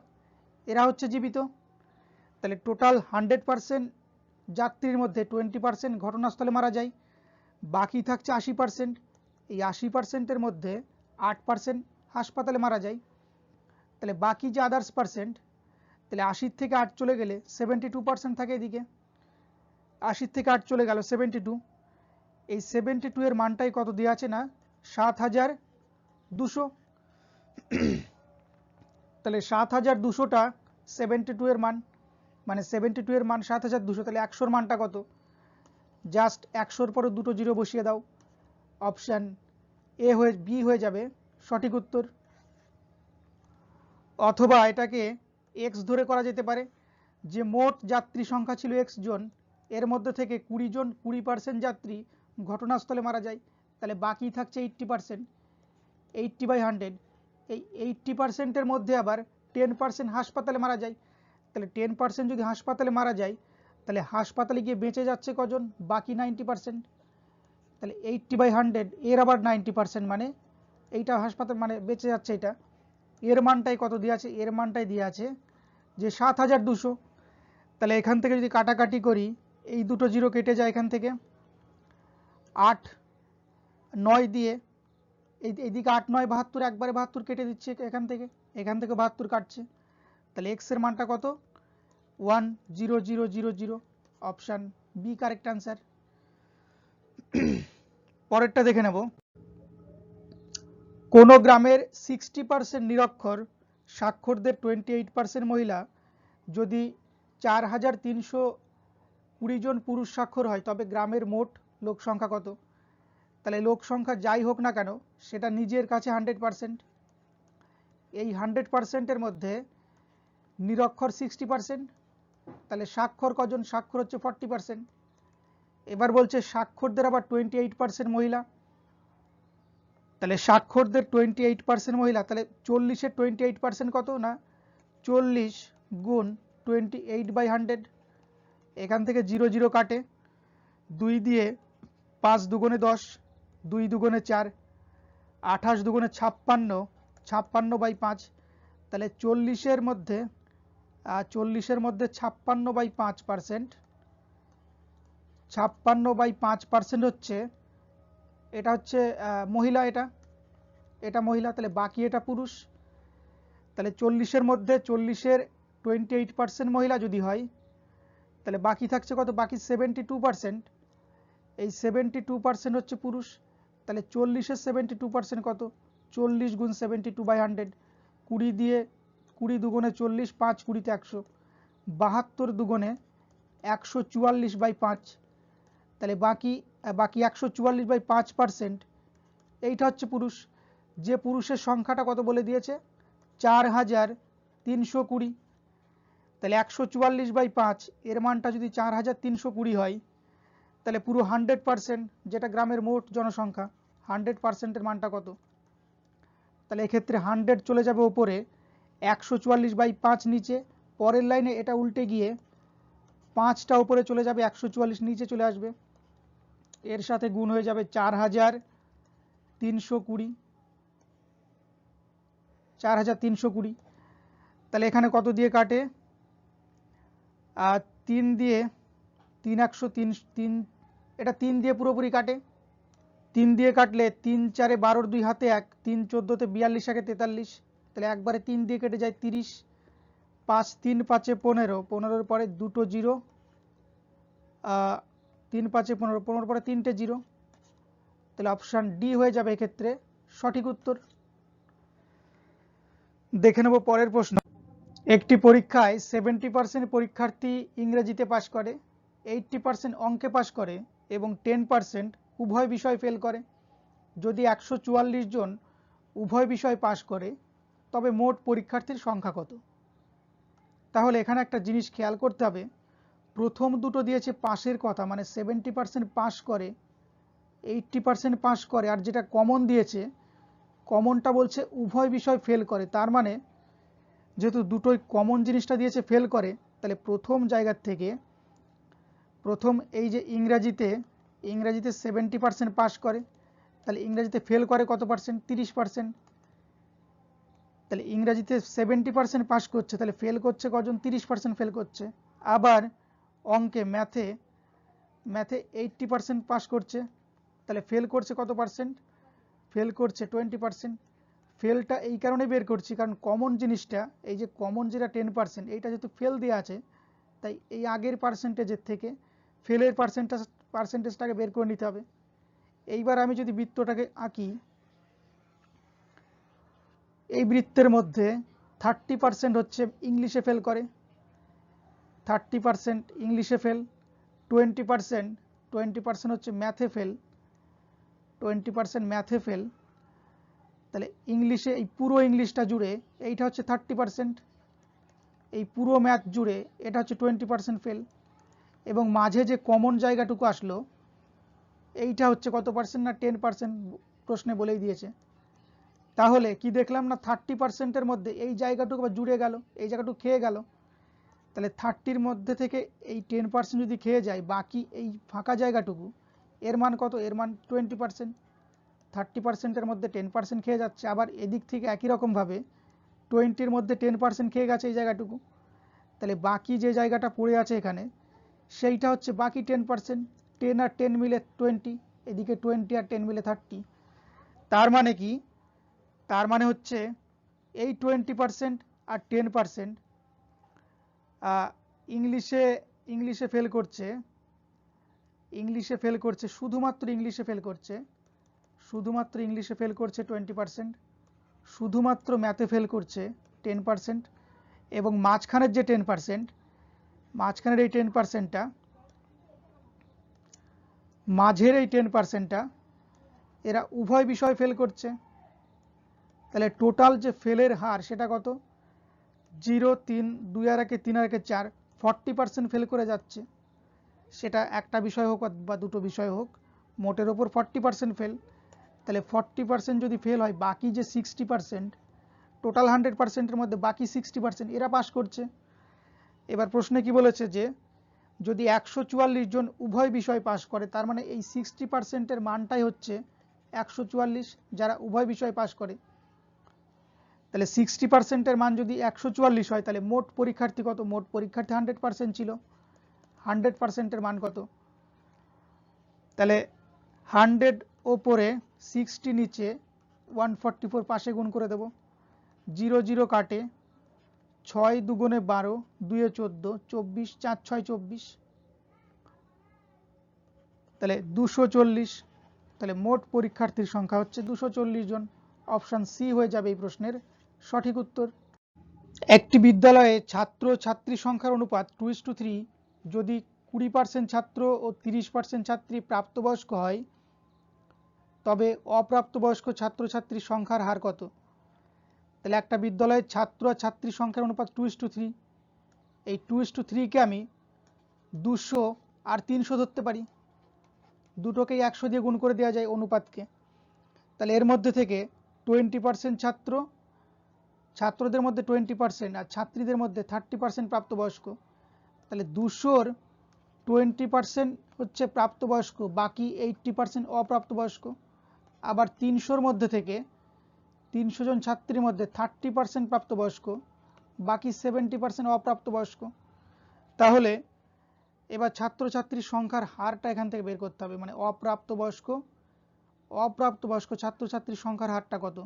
এরা হচ্ছে জীবিত। তাহলে টোটাল 100% যাত্রীর মধ্যে 20% ঘটনাস্থলে মারা যায়, বাকি থাকছে 80%। এই 80%-এর মধ্যে 8% হাসপাতালে মারা যায়। তাহলে বাকি যে আদার্স পার্সেন্ট, তাহলে 80 থেকে 8 চলে গেলে 72% থাকে এদিকে। 80 থেকে 8 চলে গেল 72। এই 72 এর মানটাই কত দেওয়া আছে না 7200। তাহলে 7200টা 72 এর মান, মানে 72 এর মান 7200। তাহলে 100-র মানটা কত? জাস্ট 100-র পরে দুটো জিরো বসিয়ে দাও, অপশান এ হয়ে বি হয়ে যাবে সঠিক উত্তর। অথবা এটাকে এক্স ধরে করা যেতে পারে, যে মোট যাত্রী সংখ্যা ছিল এক্স জন, এর মধ্যে থেকে 20 জন 20% যাত্রী ঘটনাস্থলে মারা যায়, তাহলে বাকি থাকছে 80%। 80/100, এই 80%-এর মধ্যে আবার 10% হাসপাতালে মারা যায়। তাহলে 10% যদি হাসপাতালে মারা যায়, তাহলে হাসপাতালে গিয়ে বেঁচে যাচ্ছে কজন? বাকি 90%। তাহলে 80/100 এর আবার 90%, মানে এইটা হাসপাতাল মানে বেঁচে যাচ্ছে এটা। এর মানটাই কত দিয়ে আছে? এর মানটাই দিয়ে আছে যে 7200। তাহলে এখান থেকে যদি কাটাকাটি করি, এই দুটো জিরো কেটে যায় এখান থেকে, 8 9 দিয়ে এইদিকে 8 9 72, একবারে 72 কেটে দিচ্ছে এখান থেকে 72 কাটছে। তাহলে এক্স এর মানটা কত? 10000। Option B correct answer. পরেরটা দেখে নেব। কোন গ্রামের 60% নিরক্ষর সাক্ষরদের 28% মহিলা যদি 4320 জন পুরুষ স্বাক্ষর হয়, তবে গ্রামের মোট লোক সংখ্যা কত? তাহলে লোক সংখ্যা যাই হোক না কেন সেটা নিজের কাছে 100%। এই 100%-এর মধ্যে নিরক্ষর 60%, তাহলে স্বাক্ষর কজন? স্বাক্ষর হচ্ছে 40%। এবার বলছে স্বাক্ষরদের আবার 28% মহিলা, তাহলে স্বাক্ষরদের 28% মহিলা, তাহলে 40-এর 28% কত না 40 গুণ 28/100। এখান থেকে 0 0 কাটে, 2 দিয়ে 5 দুগুণে 10, 2 দুগুণে 4, 28 দুগুণে 56, 56/5। তাহলে 40-এর মধ্যে 56/5%, 56/5% হচ্ছে, এটা হচ্ছে মহিলা, এটা মহিলা, তাহলে বাকি এটা পুরুষ। তাহলে 40-এর মধ্যে 40-এর 28% মহিলা যদি হয়, তাহলে বাকি থাকছে কত? বাকি 72%। এই 72% হচ্ছে পুরুষ। তাহলে 40-এর 72% কত? 40 গুণ 72/100, 20 দিয়ে 20 দুগুণে 40, 5 20-তে 100, 72 দুগুণে 144/5। তাহলে বাকি 144/5%, এইটা হচ্ছে পুরুষ। যে পুরুষের সংখ্যাটা কত বলে দিয়েছে? 4320। তাহলে 144/5 এর মানটা যদি 4320 হয়, তাহলে পুরো 100%, যেটা গ্রামের মোট জনসংখ্যা, 100%-এর মানটা কত? তাহলে এক্ষেত্রে 100 চলে যাবে ওপরে, 144/5 নিচে, পরের লাইনে এটা উল্টে গিয়ে 5টা উপরে চলে যাবে, 144 নিচে চলে আসবে, এর সাথে গুণ হয়ে যাবে 4320। 4320। তাহলে এখানে কত দিয়ে কাটে? 3 দিয়ে 3 103, 3 এটা 3 দিয়ে পুরোপুরি কাটে। 3 দিয়ে কাটলে 3 4 12, 2 হাতে 1, 3 14-তে 42, 1 43। তাহলে একবারে 3 দিয়ে কেটে যায় 30, 5 3 5 15, 15-এর পরে দুটো জিরো, 3 5 15, 15-এর পরে 3টে জিরো। তাহলে অপশান ডি হয়ে যাবে এক্ষেত্রে সঠিক উত্তর। দেখে নেব পরের প্রশ্ন। একটি পরীক্ষায় 70% পরীক্ষার্থী ইংরেজিতে পাশ করে, 80% অঙ্কে পাশ করে এবং 10% উভয় বিষয় ফেল করে। যদি 144 জন উভয় বিষয় পাশ করে, তবে মোট পরীক্ষার্থীর সংখ্যা কত? তাহলে এখানে একটা জিনিস খেয়াল করতে হবে, প্রথম দুটো দিয়েছে পাশের কথা, মানে 70% পাশ করে, 80% পাশ করে, আর যেটা কমন দিয়েছে, কমনটা বলছে উভয় বিষয় ফেল করে। তার মানে যেহেতু দুটোই কমন জিনিসটা দিয়েছে ফেল করে, তাহলে প্রথম জায়গার থেকে, প্রথম এই যে ইংরাজিতে ইংরেজিতে 70% পাস করে, তাহলে ইংরেজিতে ফেল করে কত পার্সেন্ট? 30%। তাহলে ইংরেজিতে 70% পাস করছে, তাহলে ফেল করছে কজন? 30% ফেল করছে। আবার অঙ্কে ম্যাথে 80% পাস করছে, তাহলে ফেল করছে কত পার্সেন্ট? ফেল করছে 20%। ফেলটা এই কারণে বের করছি কারণ কমন জিনিসটা, এই যে কমন যেটা 10%, এইটা যেহেতু ফেল দেওয়া আছে, তাই এই আগের পার্সেন্টেজের থেকে ফেলের পার্সেন্টেজটাকে বের করে নিতে হবে। এইবার আমি যদি বৃত্তটাকে আঁকি, এই বৃত্তের মধ্যে 30% হচ্ছে ইংলিশে ফেল করে, 30% ইংলিশে ফেল, 20% হচ্ছে ম্যাথে ফেল, 20% ম্যাথে ফেল। তাহলে ইংলিশে এই পুরো ইংলিশটা জুড়ে এইটা হচ্ছে 30%, এই পুরো ম্যাথ জুড়ে এটা হচ্ছে 20% ফেল, এবং মাঝে যে কমন জায়গাটুকু আসলো এইটা হচ্ছে কত পার্সেন্ট? না 10%, প্রশ্নে বলেই দিয়েছে। তাহলে কি দেখলাম না 30%-এর মধ্যে এই জায়গাটুকু আবার জুড়ে গেল, এই জায়গাটুকু খেয়ে গেল। তাহলে 30-র মধ্যে থেকে এই 10% যদি খেয়ে যায়, বাকি এই ফাঁকা জায়গাটুকু এর মান কত? এর মান 20%। 30%-এর মধ্যে 10% খেয়ে যাচ্ছে, আবার এদিক থেকে একই রকমভাবে 20-র মধ্যে 10% খেয়ে গেছে এই জায়গাটুকু। তাহলে বাকি যে জায়গাটা পড়ে আছে এখানে, সেইটা হচ্ছে বাকি 10%। 10 আর 10 মিলে 20, এদিকে 20 আর 10 মিলে 30। তার মানে কি? তার মানে হচ্ছে এই 20% আর 10% ইংলিশে ফেল করছে, শুধুমাত্র ইংলিশে ফেল করছে, 20%, শুধুমাত্র ম্যাথে ফেল করছে 10%, এবং মাঝখানের যে 10%, মাঝখানের এই 10%টা, মাঝের এই 10%টা এরা উভয় বিষয় ফেল করছে। তাহলে টোটাল যে ফেলের হার সেটা কত? 0, 3, 2 আর 1, 3 আর 1, 4, 40% ফেল করে যাচ্ছে। সেটা একটা বিষয় হোক বা দুটো বিষয় হোক, মোটের ওপর 40% ফেল। তাহলে 40% যদি ফেল হয়, বাকি যে 60%, টোটাল 100%-এর মধ্যে বাকি 60% এরা পাস করছে। এবার প্রশ্নে কি বলেছে যে যদি 144 জন উভয় বিষয় পাস করে, তার মানে এই 60%-এর মানটাই হচ্ছে 144, যারা উভয় বিষয় পাস করে। তাহলে 60%-এর মান যদি 144 হয়, তাহলে মোট পরীক্ষার্থী কত? মোট পরীক্ষার্থী 100% ছিল, 100%-এর মান কত? তাহলে 100 ওপরে 60 নিচে 144 পাশে গুণ করে দেব, 0 0 কাটে, 6 দুগুণে 12, 2 এ 14, 24, 4 6 24, তাহলে 240। তাহলে মোট পরীক্ষার্থীর সংখ্যা হচ্ছে 240 জন। অপশন সি হয়ে যাবে এই প্রশ্নের সঠিক উত্তর। একটি বিদ্যালয়ে ছাত্র ছাত্রী সংখ্যার অনুপাত 2:3 যদি 20% ছাত্র ও 30% ছাত্রী প্রাপ্তবয়স্ক হয়, তবে অপ্রাপ্তবয়স্ক ছাত্রছাত্রীর সংখ্যার হার কত? তাহলে একটা বিদ্যালয়ের ছাত্র আর ছাত্রীর সংখ্যার অনুপাত 2:3, এই 2:3-কে আমি 200 আর 300 ধরতে পারি, দুটোকেই 100 দিয়ে গুণ করে দেওয়া যায় অনুপাতকে। তাহলে এর মধ্যে থেকে 20% ছাত্রদের মধ্যে 20% আর ছাত্রীদের মধ্যে 30% প্রাপ্তবয়স্ক। তাহলে 200-র 20% হচ্ছে প্রাপ্তবয়স্ক, বাকি 80% অপ্রাপ্তবয়স্ক। আবার 300-র মধ্যে থেকে 300 জন ছাত্রীর মধ্যে 30% প্রাপ্তবয়স্ক, বাকি 70% অপ্রাপ্তবয়স্ক। তাহলে এবার ছাত্রছাত্রীর সংখ্যার হারটা এখান থেকে বের করতে হবে, মানে অপ্রাপ্তবয়স্ক ছাত্রছাত্রীর সংখ্যার হারটা কত?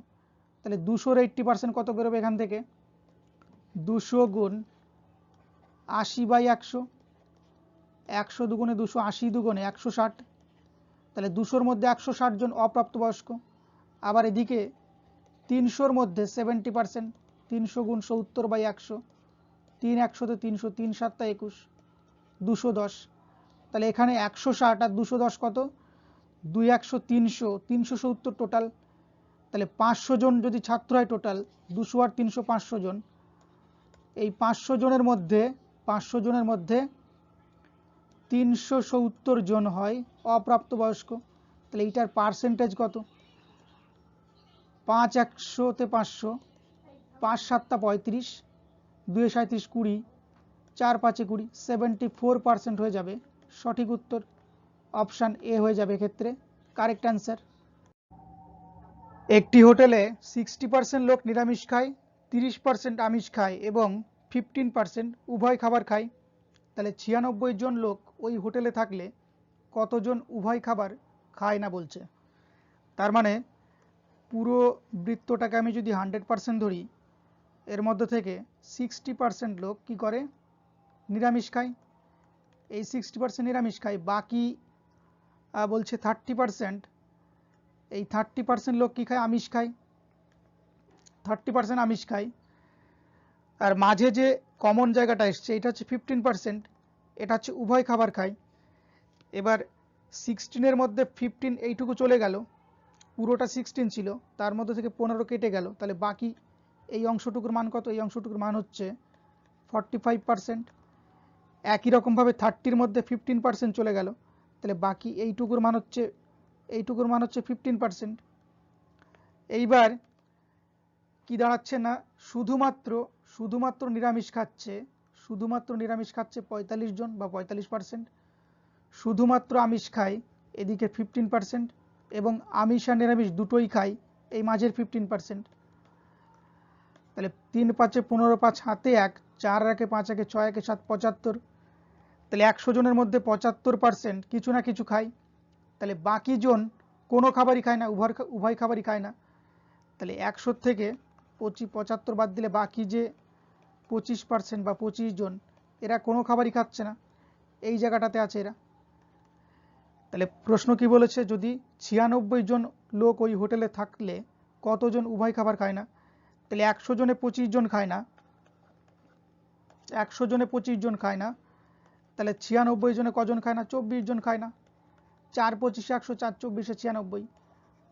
তাহলে 200-র 80% কত বেরোবে এখান থেকে? 200 গুণ 80/100, 100 দুগুণে 200, 80 দুগুণে 160, তাহলে 200-র মধ্যে 160 জন অপ্রাপ্তবয়স্ক। আবার এদিকে 300-র মধ্যে 70%, 300 গুণ 70/100, 3 100-তে 300, 3 7 21, 210। তাহলে এখানে 160 আর 210 কত? 2 100 300, 370 টোটাল। তাহলে 500 জন যদি ছাত্র হয় টোটাল, 200 আর 300 500 জন। এই 500 জনের মধ্যে 370 জন হয় অপ্রাপ্তবয়স্ক। তাহলে এইটার পার্সেন্টেজ কত? 5 100-তে 500, 5 7 35, 2 37 20, 4 5 20, 74% হয়ে যাবে সঠিক উত্তর। অপশান এ হয়ে যাবে এক্ষেত্রে কারেক্ট অ্যান্সার। একটি হোটেলে 60% লোক নিরামিষ খায়, 30% আমিষ খায় এবং 15% উভয় খাবার খায়। তাহলে 96 জন লোক ওই হোটেলে থাকলে কতজন উভয় খাবার খায় না বলছে। তার মানে পুরো বৃত্তটাকে আমি যদি 100% ধরি, এর মধ্যে থেকে 60% লোক কি করে, নিরামিষ খায়। এই 60% নিরামিষ খায়, বাকি বলছে 30%, এই 30% লোক কি খায়, আমিষ খায়। 30% আমিষ খায়, আর মাঝে যে কমন জায়গাটা এসছে এটা হচ্ছে 15%, এটা হচ্ছে উভয় খাবার খায়। এবার 16-এর মধ্যে 15 এইটুকু চলে গেল, পুরোটা 16 ছিল, তার মধ্যে থেকে 15 কেটে গেল, তাহলে বাকি এই অংশটুকুর মান কত, এই অংশটুকুর মান হচ্ছে 45%। একই রকমভাবে 30-র মধ্যে 15% চলে গেল, তাহলে বাকি এইটুকুর মান হচ্ছে 15%। এইবার কি দাঁড়াচ্ছে না, শুধুমাত্র নিরামিষ খাচ্ছে 45 জন বা 45%, শুধুমাত্র আমিষ খায় এদিকে 15%, এবং আমিষ আর নিরামিষ দুটোই খায় এই মাঝের 15%। তাহলে 3 5 15, 5 হাতে 1, 4 1 5 1 6 1 7 75। তাহলে 100 জনের মধ্যে 75% কিছু না কিছু খায়, তাহলে বাকি জন কোনো খাবারই খায় না, উভয় খাবারই খায় না। তাহলে 100 থেকে 75 বাদ দিলে বাকি যে 25% বা 25 জন, এরা কোনো খাবারই খাচ্ছে না, এই জায়গাটাতে আছে এরা। তাহলে প্রশ্ন কি বলেছে, যদি 96 জন লোক ওই হোটেলে থাকলে কতজন উভয় খাবার খায় না। তাহলে 100 জনে 25 জন খায় না, 100 জনে 25 জন খায় না, তাহলে 96 জনে কজন খায় না, 24 জন খায় না। 4 25 100, 4 24 96,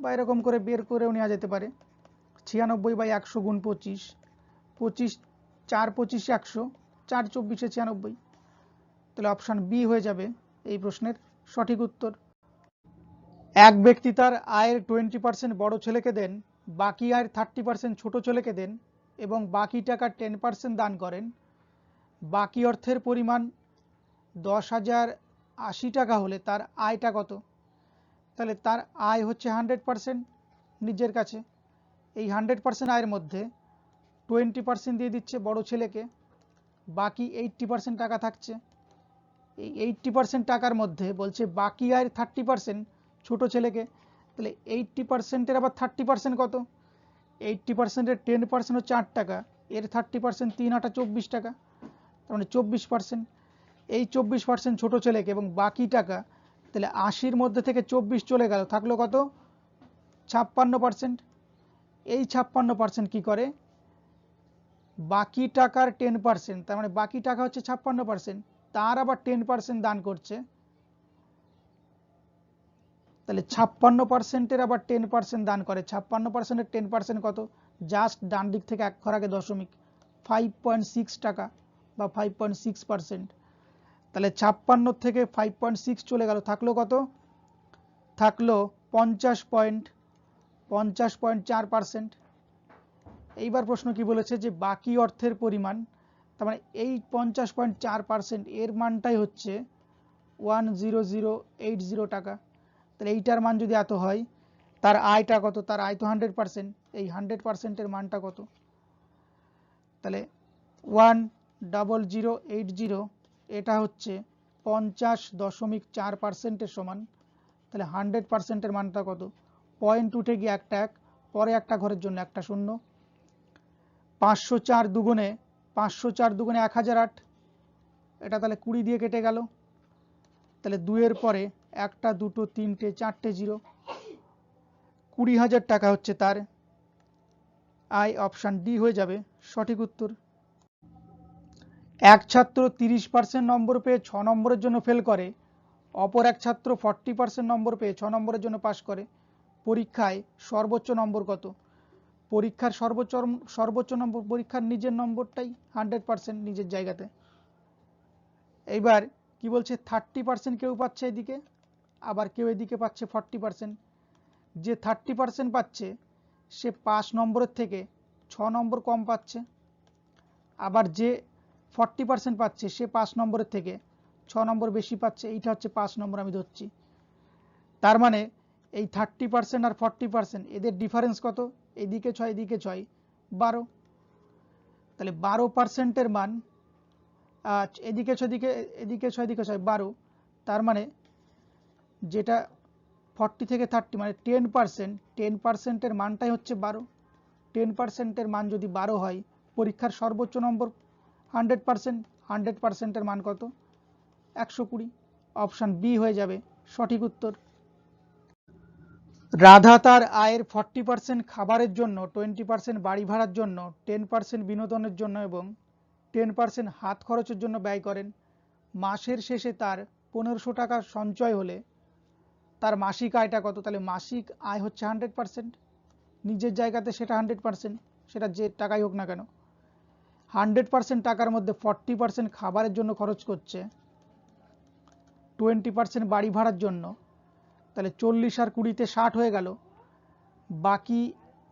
বা এরকম করে বের করেও নেওয়া যেতে পারে। 96/100 গুণ 25, 4 25 100, 4 24 96। তাহলে অপশান বি হয়ে যাবে এই প্রশ্নের সঠিক উত্তর। এক ব্যক্তি তার আয়ের 20% বড় ছেলেকে দেন, বাকি আয়ের 30% ছোট ছেলেকে দেন এবং বাকি টাকা 10% দান করেন। বাকি অর্থের পরিমাণ 10,080 টাকা হলে তার আয়টা কত। তাহলে তার আয় হচ্ছে 100% নিজের কাছে, এই 100% আয়ের মধ্যে 20% দিয়ে দিচ্ছে বড় ছেলেকে, বাকি 80% টাকা থাকছে। এই 80% টাকার মধ্যে বলছে বাকি আয়ের 30% ছোট ছেলেকে, তাহলে 80%-এর আবার 30% কত, 80%-এর 10% হচ্ছে 8 টাকা, এর 30% 3 8 24 টাকা, তার মানে 24%। এই 24% ছোট ছেলেকে এবং বাকি টাকা, তাহলে 80-র মধ্যে থেকে 24 চলে গেল, থাকলো কত, 56%। এই 56% কি করে, বাকি টাকার 10%, তার মানে বাকি টাকা হচ্ছে 56%, তার আবার 10% দান করছে। তাহলে 56%-এর আবার 10% দান করে, 56%-এর 10% কত, জাস্ট ডান দিক থেকে এক ঘর আগে দশমিক, 5.6 টাকা বা 5.6%। তাহলে 56 থেকে 5.6 চলে গেল, থাকলো কত, থাকলো 50.4%। এইবার প্রশ্ন কি বলেছে, যে বাকি অর্থের পরিমাণ, তার মানে এই 50.4% এর মানটাই হচ্ছে 10080 টাকা। তাহলে এইটার মান যদি এত হয়, তার আয়টা কত, তার আয় তো 100%, এই 100%-এর মানটা কত। তাহলে 10080 এটা হচ্ছে 50.4%-এর সমান। তাহলে 100%-এর মানটা কত, পয়েন্ট উঠে গিয়ে একটা এক, পরে একটা ঘরের জন্য একটা শূন্য। 504 দুগুণে 1008, এটা তাহলে 20 দিয়ে কেটে গেল। তাহলে 2-এর পরে একটা দুটো তিনটে চারটে জিরো, 20,000 টাকা হচ্ছে তার আয়। অপশান ডি হয়ে যাবে সঠিক উত্তর। এক ছাত্র 30% নম্বর পেয়ে 6 নম্বরের জন্য ফেল করে, অপর এক ছাত্র 40% নম্বর পেয়ে 6 নম্বরের জন্য পাশ করে। পরীক্ষায় সর্বোচ্চ নম্বর কত। পরীক্ষার সর্বোচ্চ নম্বর, পরীক্ষার নিজের নম্বরটাই 100% নিজের জায়গাতে। এইবার কি বলছে, 30% কেউ পাচ্ছে এদিকে, আবার কেউ এদিকে পাচ্ছে 40%। যে 30% পাচ্ছে সে 5 নম্বরের থেকে 6 নম্বর কম পাচ্ছে, আবার যে 40% পাচ্ছে সে 5 নম্বরের থেকে 6 নম্বর বেশি পাচ্ছে। এইটা হচ্ছে 5 নম্বর আমি ধরছি। তার মানে এই 30% আর 40% এদের ডিফারেন্স কত? এদিকে 6 এদিকে 6 12, তাহলে 12%-এর মান এদিকে 6 এদিকে 6 12, তার মানে যেটা 40 থেকে 30 মানে 10%-এর মানটাই হচ্ছে 12। 10%-এর মান যদি 12 হয়, পরীক্ষার সর্বোচ্চ নম্বর 100%-এর মান কত? 120। অপশান বি হয়ে যাবে সঠিক উত্তর। রাধা তার আয়ের 40% খাবারের জন্য, 20% বাড়ি ভাড়ার জন্য, 10% বিনোদনের জন্য এবং 10% হাত খরচের জন্য ব্যয় করেন। মাসের শেষে তার 1500 টাকা সঞ্চয় হলে তার মাসিক আয়টা কত? তাহলে মাসিক আয় হচ্ছে 100%, নিজের জায়গাতে সেটা 100%, সেটা যে টাকাই হোক না কেন। 100% টাকার মধ্যে 40% খাবারের জন্য খরচ করছে, 20% বাড়ি ভাড়ার জন্য, তাহলে 40 আর 20-তে 60 হয়ে গেল। বাকি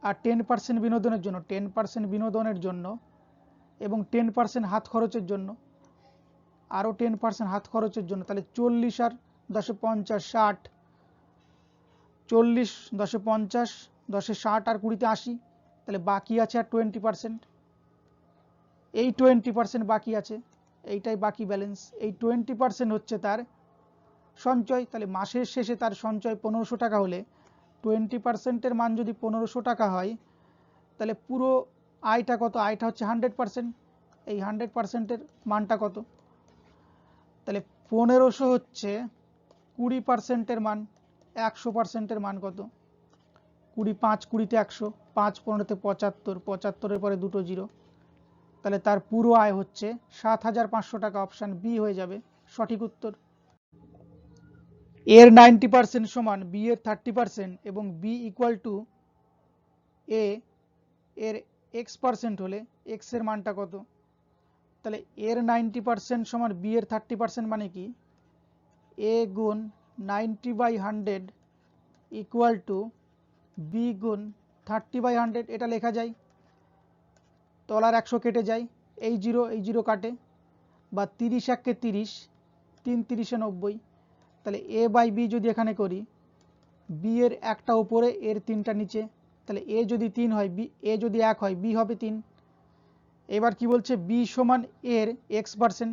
আর 10% বিনোদনের জন্য, 10% বিনোদনের জন্য এবং 10% হাত খরচের জন্য, আরও 10% হাত খরচের জন্য, তাহলে 40 আর 10 50 60, 40 10 50 10 60 আর 20-তে 80, তাহলে বাকি আছে আর 20%। এই 20% বাকি আছে, এইটাই বাকি ব্যালেন্স। এই 20% হচ্ছে তার সঞ্চয়। তাহলে মাসের শেষে তার সঞ্চয় 1500 টাকা হলে 20%-এর মান যদি 1500 টাকা হয়, তাহলে পুরো আয়টা কত? আয়টা হচ্ছে 100%। এই 100%-এর মানটা কত? তাহলে 1500 হচ্ছে 20%-এর মান, 100%-এর মান কত? 20 5 20-তে 100, 5 15-তে 75, 75-এর পরে দুটো জিরো, তাহলে তার পুরো আয় হচ্ছে 7500 টাকা। অপশান বি হয়ে যাবে সঠিক উত্তর। এর 90% সমান বি এর 30% এবং বি ইকুয়াল টু এ এর x% হলে x এর মানটা কত? তাহলে এর 90% সমান বি এর 30% মানে কি? a গুণ 90/100 ইকুয়াল টু বি গুণ 30/100। এটা লেখা যায়, তলার 100 কেটে যায়, এই জিরো কাটে, বা 30 1 কে 30, 3 30-এ 90। তাহলে এ বাই বি যদি এখানে করি, বি এর একটা উপরে, এর 3টা নিচে, তাহলে এ যদি 3 হয়, বি এ যদি 1 হয়, বি হবে 3। এবার কি বলছে? বি সমান এর x%।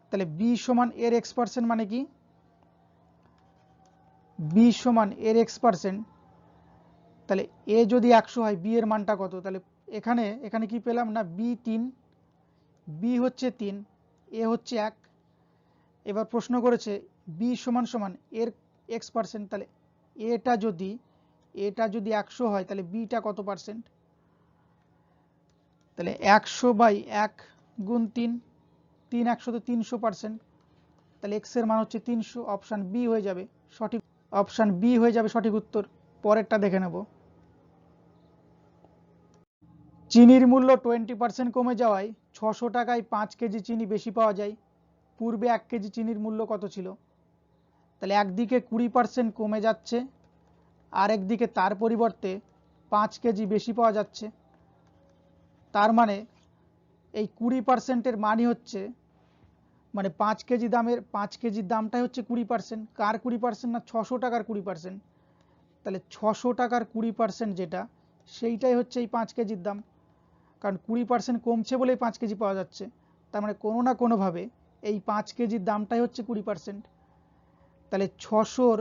তাহলে বি সমান এর x% মানে কি? বি সমান এর x%, তাহলে এ যদি 100 হয়, বি এর মানটা কত? তাহলে এখানে কি পেলাম না? বি 3, বি হচ্ছে 3, এ হচ্ছে 1। এবার প্রশ্ন করেছে বি সমান সমান এর x%, তাহলে এটা যদি 100 হয়, তাহলে বিটা কত পার্সেন্ট? তাহলে 100/1 গুণ 3, 3 100 তো 300%, তাহলে x এর মান হচ্ছে 300। অপশান বি হয়ে যাবে সঠিক। অপশান বি হয়ে যাবে সঠিক উত্তর। পরেরটা দেখে নেব। চিনির মূল্য 20% কমে যাওয়ায় 600 টাকায় 5 কেজি চিনি বেশি পাওয়া যায়। পূর্বে 1 কেজি চিনির মূল্য কত ছিল? তাহলে একদিকে 20% কমে যাচ্ছে, আর একদিকে তার পরিবর্তে 5 কেজি বেশি পাওয়া যাচ্ছে। তার মানে এই 20%-এর মানই হচ্ছে, মানে 5 কেজির দামটাই হচ্ছে 20%। কার 20% না? 600 টাকার 20%। তাহলে 600 টাকার 20% যেটা, সেইটাই হচ্ছে এই 5 কেজির দাম। কারণ 20% কমছে বলেই 5 কেজি পাওয়া যাচ্ছে। তার মানে কোনো না কোনোভাবে এই 5 কেজির দামটাই হচ্ছে 20%। তাহলে 600-র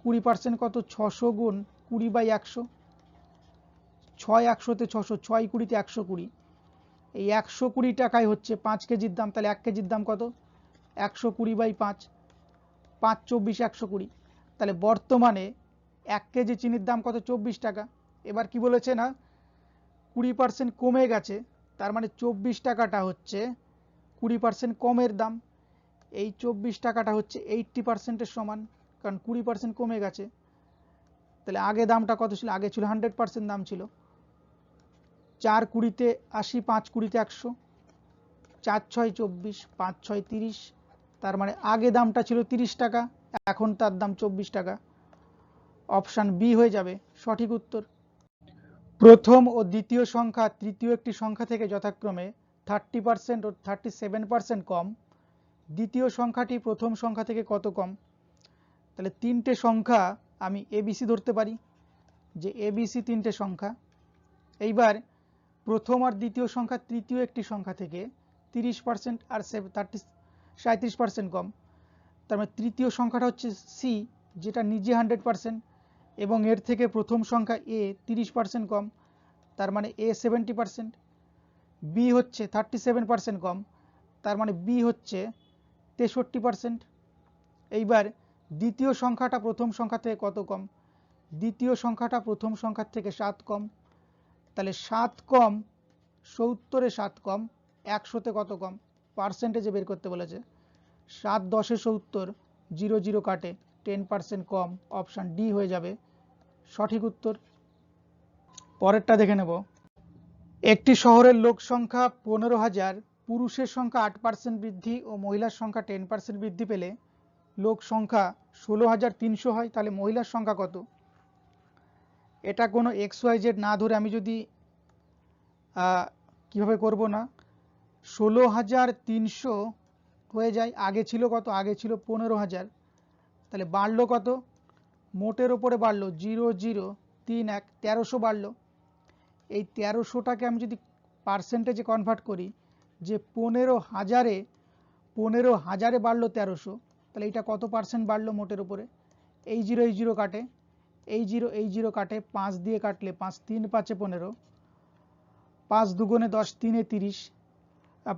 20% কত? 600 গুণ 20/100, 6 100-তে 600, 6 20-তে 120। এই 120 টাকায় হচ্ছে 5 কেজির দাম। তাহলে 1 কেজির দাম কত? 120/5, 5 24 120। তাহলে বর্তমানে 1 কেজি চিনির দাম কত? 24 টাকা। এবার কি বলেছে না? 20% কমে গেছে, তার মানে 24 টাকাটা হচ্ছে 20% কমের দাম। এই 24 টাকাটা হচ্ছে 80%-এর সমান, কারণ 20% কমে গেছে। তাহলে আগে দামটা কত ছিল? আগে ছিল 100% দাম ছিল। 4 20-তে 80, 5 20-তে 100, 4 6 24, 5 6 30। তার মানে আগে দামটা ছিল 30 টাকা, এখন তার দাম 24 টাকা। অপশান বি হয়ে যাবে সঠিক উত্তর। প্রথম ও দ্বিতীয় সংখ্যা তৃতীয় একটি সংখ্যা থেকে যথাক্রমে 30% ও 37% কম। দ্বিতীয় সংখ্যাটি প্রথম সংখ্যা থেকে কত কম? তাহলে তিনটে সংখ্যা আমি এবিসি ধরতে পারি, যে এবিসি তিনটে সংখ্যা। এইবার প্রথম আর দ্বিতীয় সংখ্যা তৃতীয় একটি সংখ্যা থেকে 30% আর 37% কম। তার মানে তৃতীয় সংখ্যাটা হচ্ছে সি, যেটা নিজে 100%, এবং এর থেকে প্রথম সংখ্যা এ 30% কম, তার মানে এ 70%। বি হচ্ছে 37% কম, তার মানে বি হচ্ছে 63%। এইবার দ্বিতীয় সংখ্যাটা প্রথম সংখ্যা থেকে কত কম? দ্বিতীয় সংখ্যাটা প্রথম সংখ্যার থেকে 7 কম, তাহলে 7 কম 70-এ 7 কম 100-তে কত কম? পার্সেন্টেজে বের করতে বলেছে। 7 10-এ 70, 0 0 কাটে, 10% কম, অপশান ডি হয়ে যাবে সঠিক উত্তর। পরেরটা দেখে নেব। একটি শহরের লোক সংখ্যা 15,000, পুরুষের সংখ্যা 8% বৃদ্ধি ও মহিলার সংখ্যা 10% বৃদ্ধি পেলে লোক সংখ্যা 16,300 হয়, তাহলে মহিলার সংখ্যা কত? এটা কোনো XYZ না ধরে আমি যদি কিভাবে করব না, 16,300 হয়ে যায়, আগে ছিল কত? আগে ছিল 15,000, তাহলে বাড়লো কত? মোটের ওপরে বাড়লো 0 0 3 1, 1300 বাড়লো। এই 1300টাকে আমি যদি পার্সেন্টেজে কনভার্ট করি, যে 15,000-এ বাড়লো 1300, তাহলে এইটা কত পার্সেন্ট বাড়লো মোটের উপরে? এই জিরো কাটে, এই জিরো কাটে, 5 দিয়ে কাটলে 5 3 5 15, 5 2 10 3 30,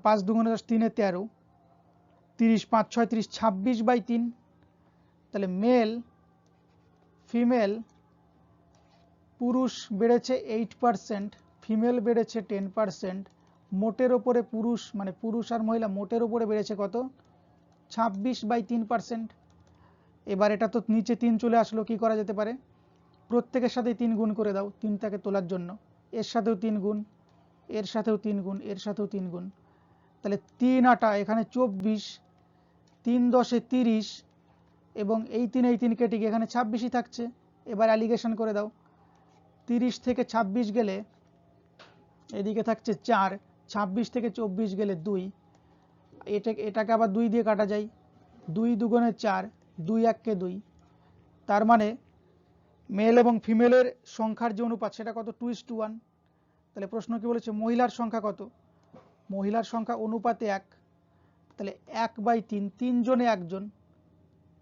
5 2 10 3 13, 30 5 6 30, 26/3। তাহলে মেল ফিমেল, পুরুষ বেড়েছে 8%, ফিমেল বেড়েছে 10%, মোটের ওপরে পুরুষ মানে পুরুষ আর মহিলা মোটের ওপরে বেড়েছে কত? 26/3%। এবার এটা তো নিচে 3 চলে আসলো, কি করা যেতে পারে? প্রত্যেকের সাথে 3 গুণ করে দাও 3টাকে তোলার জন্য, এর সাথেও 3 গুণ, এর সাথেও 3 গুণ, এর সাথেও 3 গুণ, তাহলে 3 8 এখানে 24, 3 10 30, এবং এই 3 কেটে গিয়ে এখানে 26ই থাকছে। এবার অ্যালিগেশন করে দাও, 30 থেকে 26 গেলে এদিকে থাকছে 4, 26 থেকে 24 গেলে 2, এটাকে আবার 2 দিয়ে কাটা যায়, 2 2 4, 2 1 2। তার মানে মেল এবং ফিমেলের সংখ্যার যে অনুপাত সেটা কত? 2:1। তাহলে প্রশ্ন কি বলেছে? মহিলার সংখ্যা কত? মহিলার সংখ্যা অনুপাতে 1, তাহলে 1/3, 3 জনে 1 জন,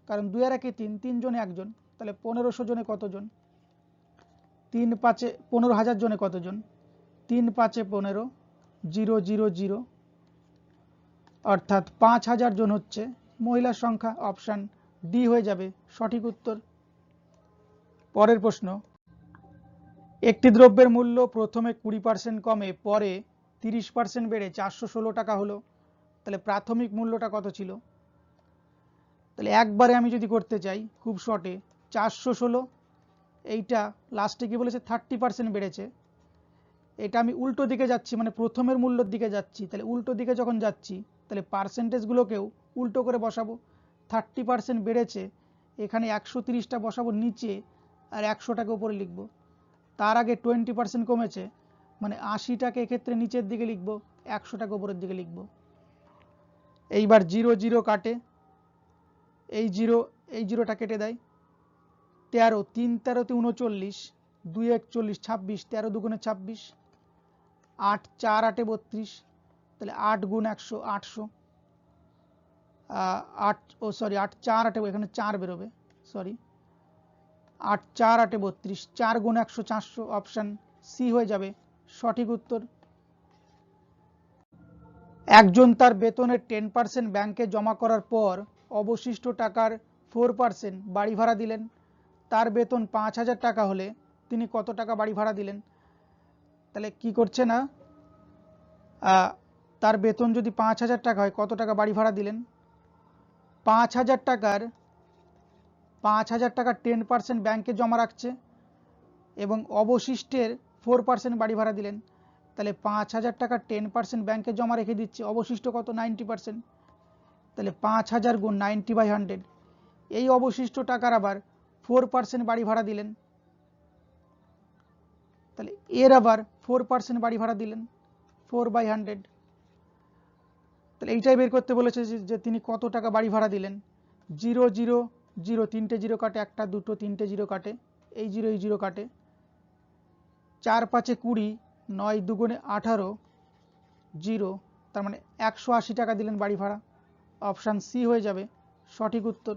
কারণ 2 আর 1 3, 3 জনে 1 জন, তাহলে 1500 জনে কতজন? 3 5 15,000 জনে কতজন? 3 5 15, 0 0 0, অর্থাৎ 5,000 জন হচ্ছে মহিলার সংখ্যা। অপশান ডি হয়ে যাবে সঠিক উত্তর। পরের প্রশ্ন, একটি দ্রব্যের মূল্য প্রথমে 20% কমে পরে 30% বেড়ে 416 টাকা হলো, তাহলে প্রাথমিক মূল্যটা কত ছিল? তাহলে একবারে আমি যদি করতে চাই খুব শর্টে, 416, এইটা লাস্টে কি বলেছে? 30% বেড়েছে। এটা আমি উল্টো দিকে যাচ্ছি, মানে প্রথমের মূল্যের দিকে যাচ্ছি, তাহলে উল্টো দিকে যখন যাচ্ছি তাহলে পার্সেন্টেজগুলোকেও উল্টো করে বসাবো। 30% বেড়েছে, এখানে 130টা বসাবো নিচে, আর 100টাকে উপরে লিখব। তার আগে 20% কমেছে, মানে 80টাকে এক্ষেত্রে নিচের দিকে লিখব, 100টাকে উপরের দিকে লিখব। এইবার 0 0 কাটে, এই জিরোটা কেটে দেয়, 13, 3 13 39, 2 1 40, 26, 13 2 26, 8 4 8 32, তাহলে 8 গুণ 100 800, 8 4 8, এখানে 4 বেরোবে, সরি, 8 4 8 32, 4 গুণ 100 400, অপশান সি হয়ে যাবে সঠিক উত্তর। একজন তার বেতনের 10% ব্যাংকে জমা করার পর অবশিষ্ট টাকার 4% বাড়ি ভাড়া দিলেন। তার বেতন 5,000 টাকা হলে তিনি কত টাকা বাড়ি ভাড়া দিলেন? তাহলে কি করছে না, তার বেতন যদি 5,000 টাকা হয়, কত টাকা বাড়ি ভাড়া দিলেন? 5,000 টাকার 10% ব্যাংকে জমা রাখছে এবং অবশিষ্টের 4% বাড়ি ভাড়া দিলেন। তাহলে 5,000 টাকা 10% ব্যাংকে জমা রেখে দিচ্ছে, অবশিষ্ট কত? 90%। তাহলে 5,000 গুণ 90/100, এই অবশিষ্ট টাকার আবার 4% বাড়ি ভাড়া দিলেন, তাহলে এর আবার 4% বাড়ি ভাড়া দিলেন, 4/100। তাহলে এইটাই বের করতে বলেছে যে তিনি কত টাকা বাড়ি ভাড়া দিলেন। 0 0 জিরো, তিনটে জিরো কাটে, একটা দুটো তিনটে জিরো কাটে, এই জিরো কাটে, 4 5 20, 9 2 18, জিরো, তার মানে 180 টাকা দিলেন বাড়ি ভাড়া। অপশান সি হয়ে যাবে সঠিক উত্তর।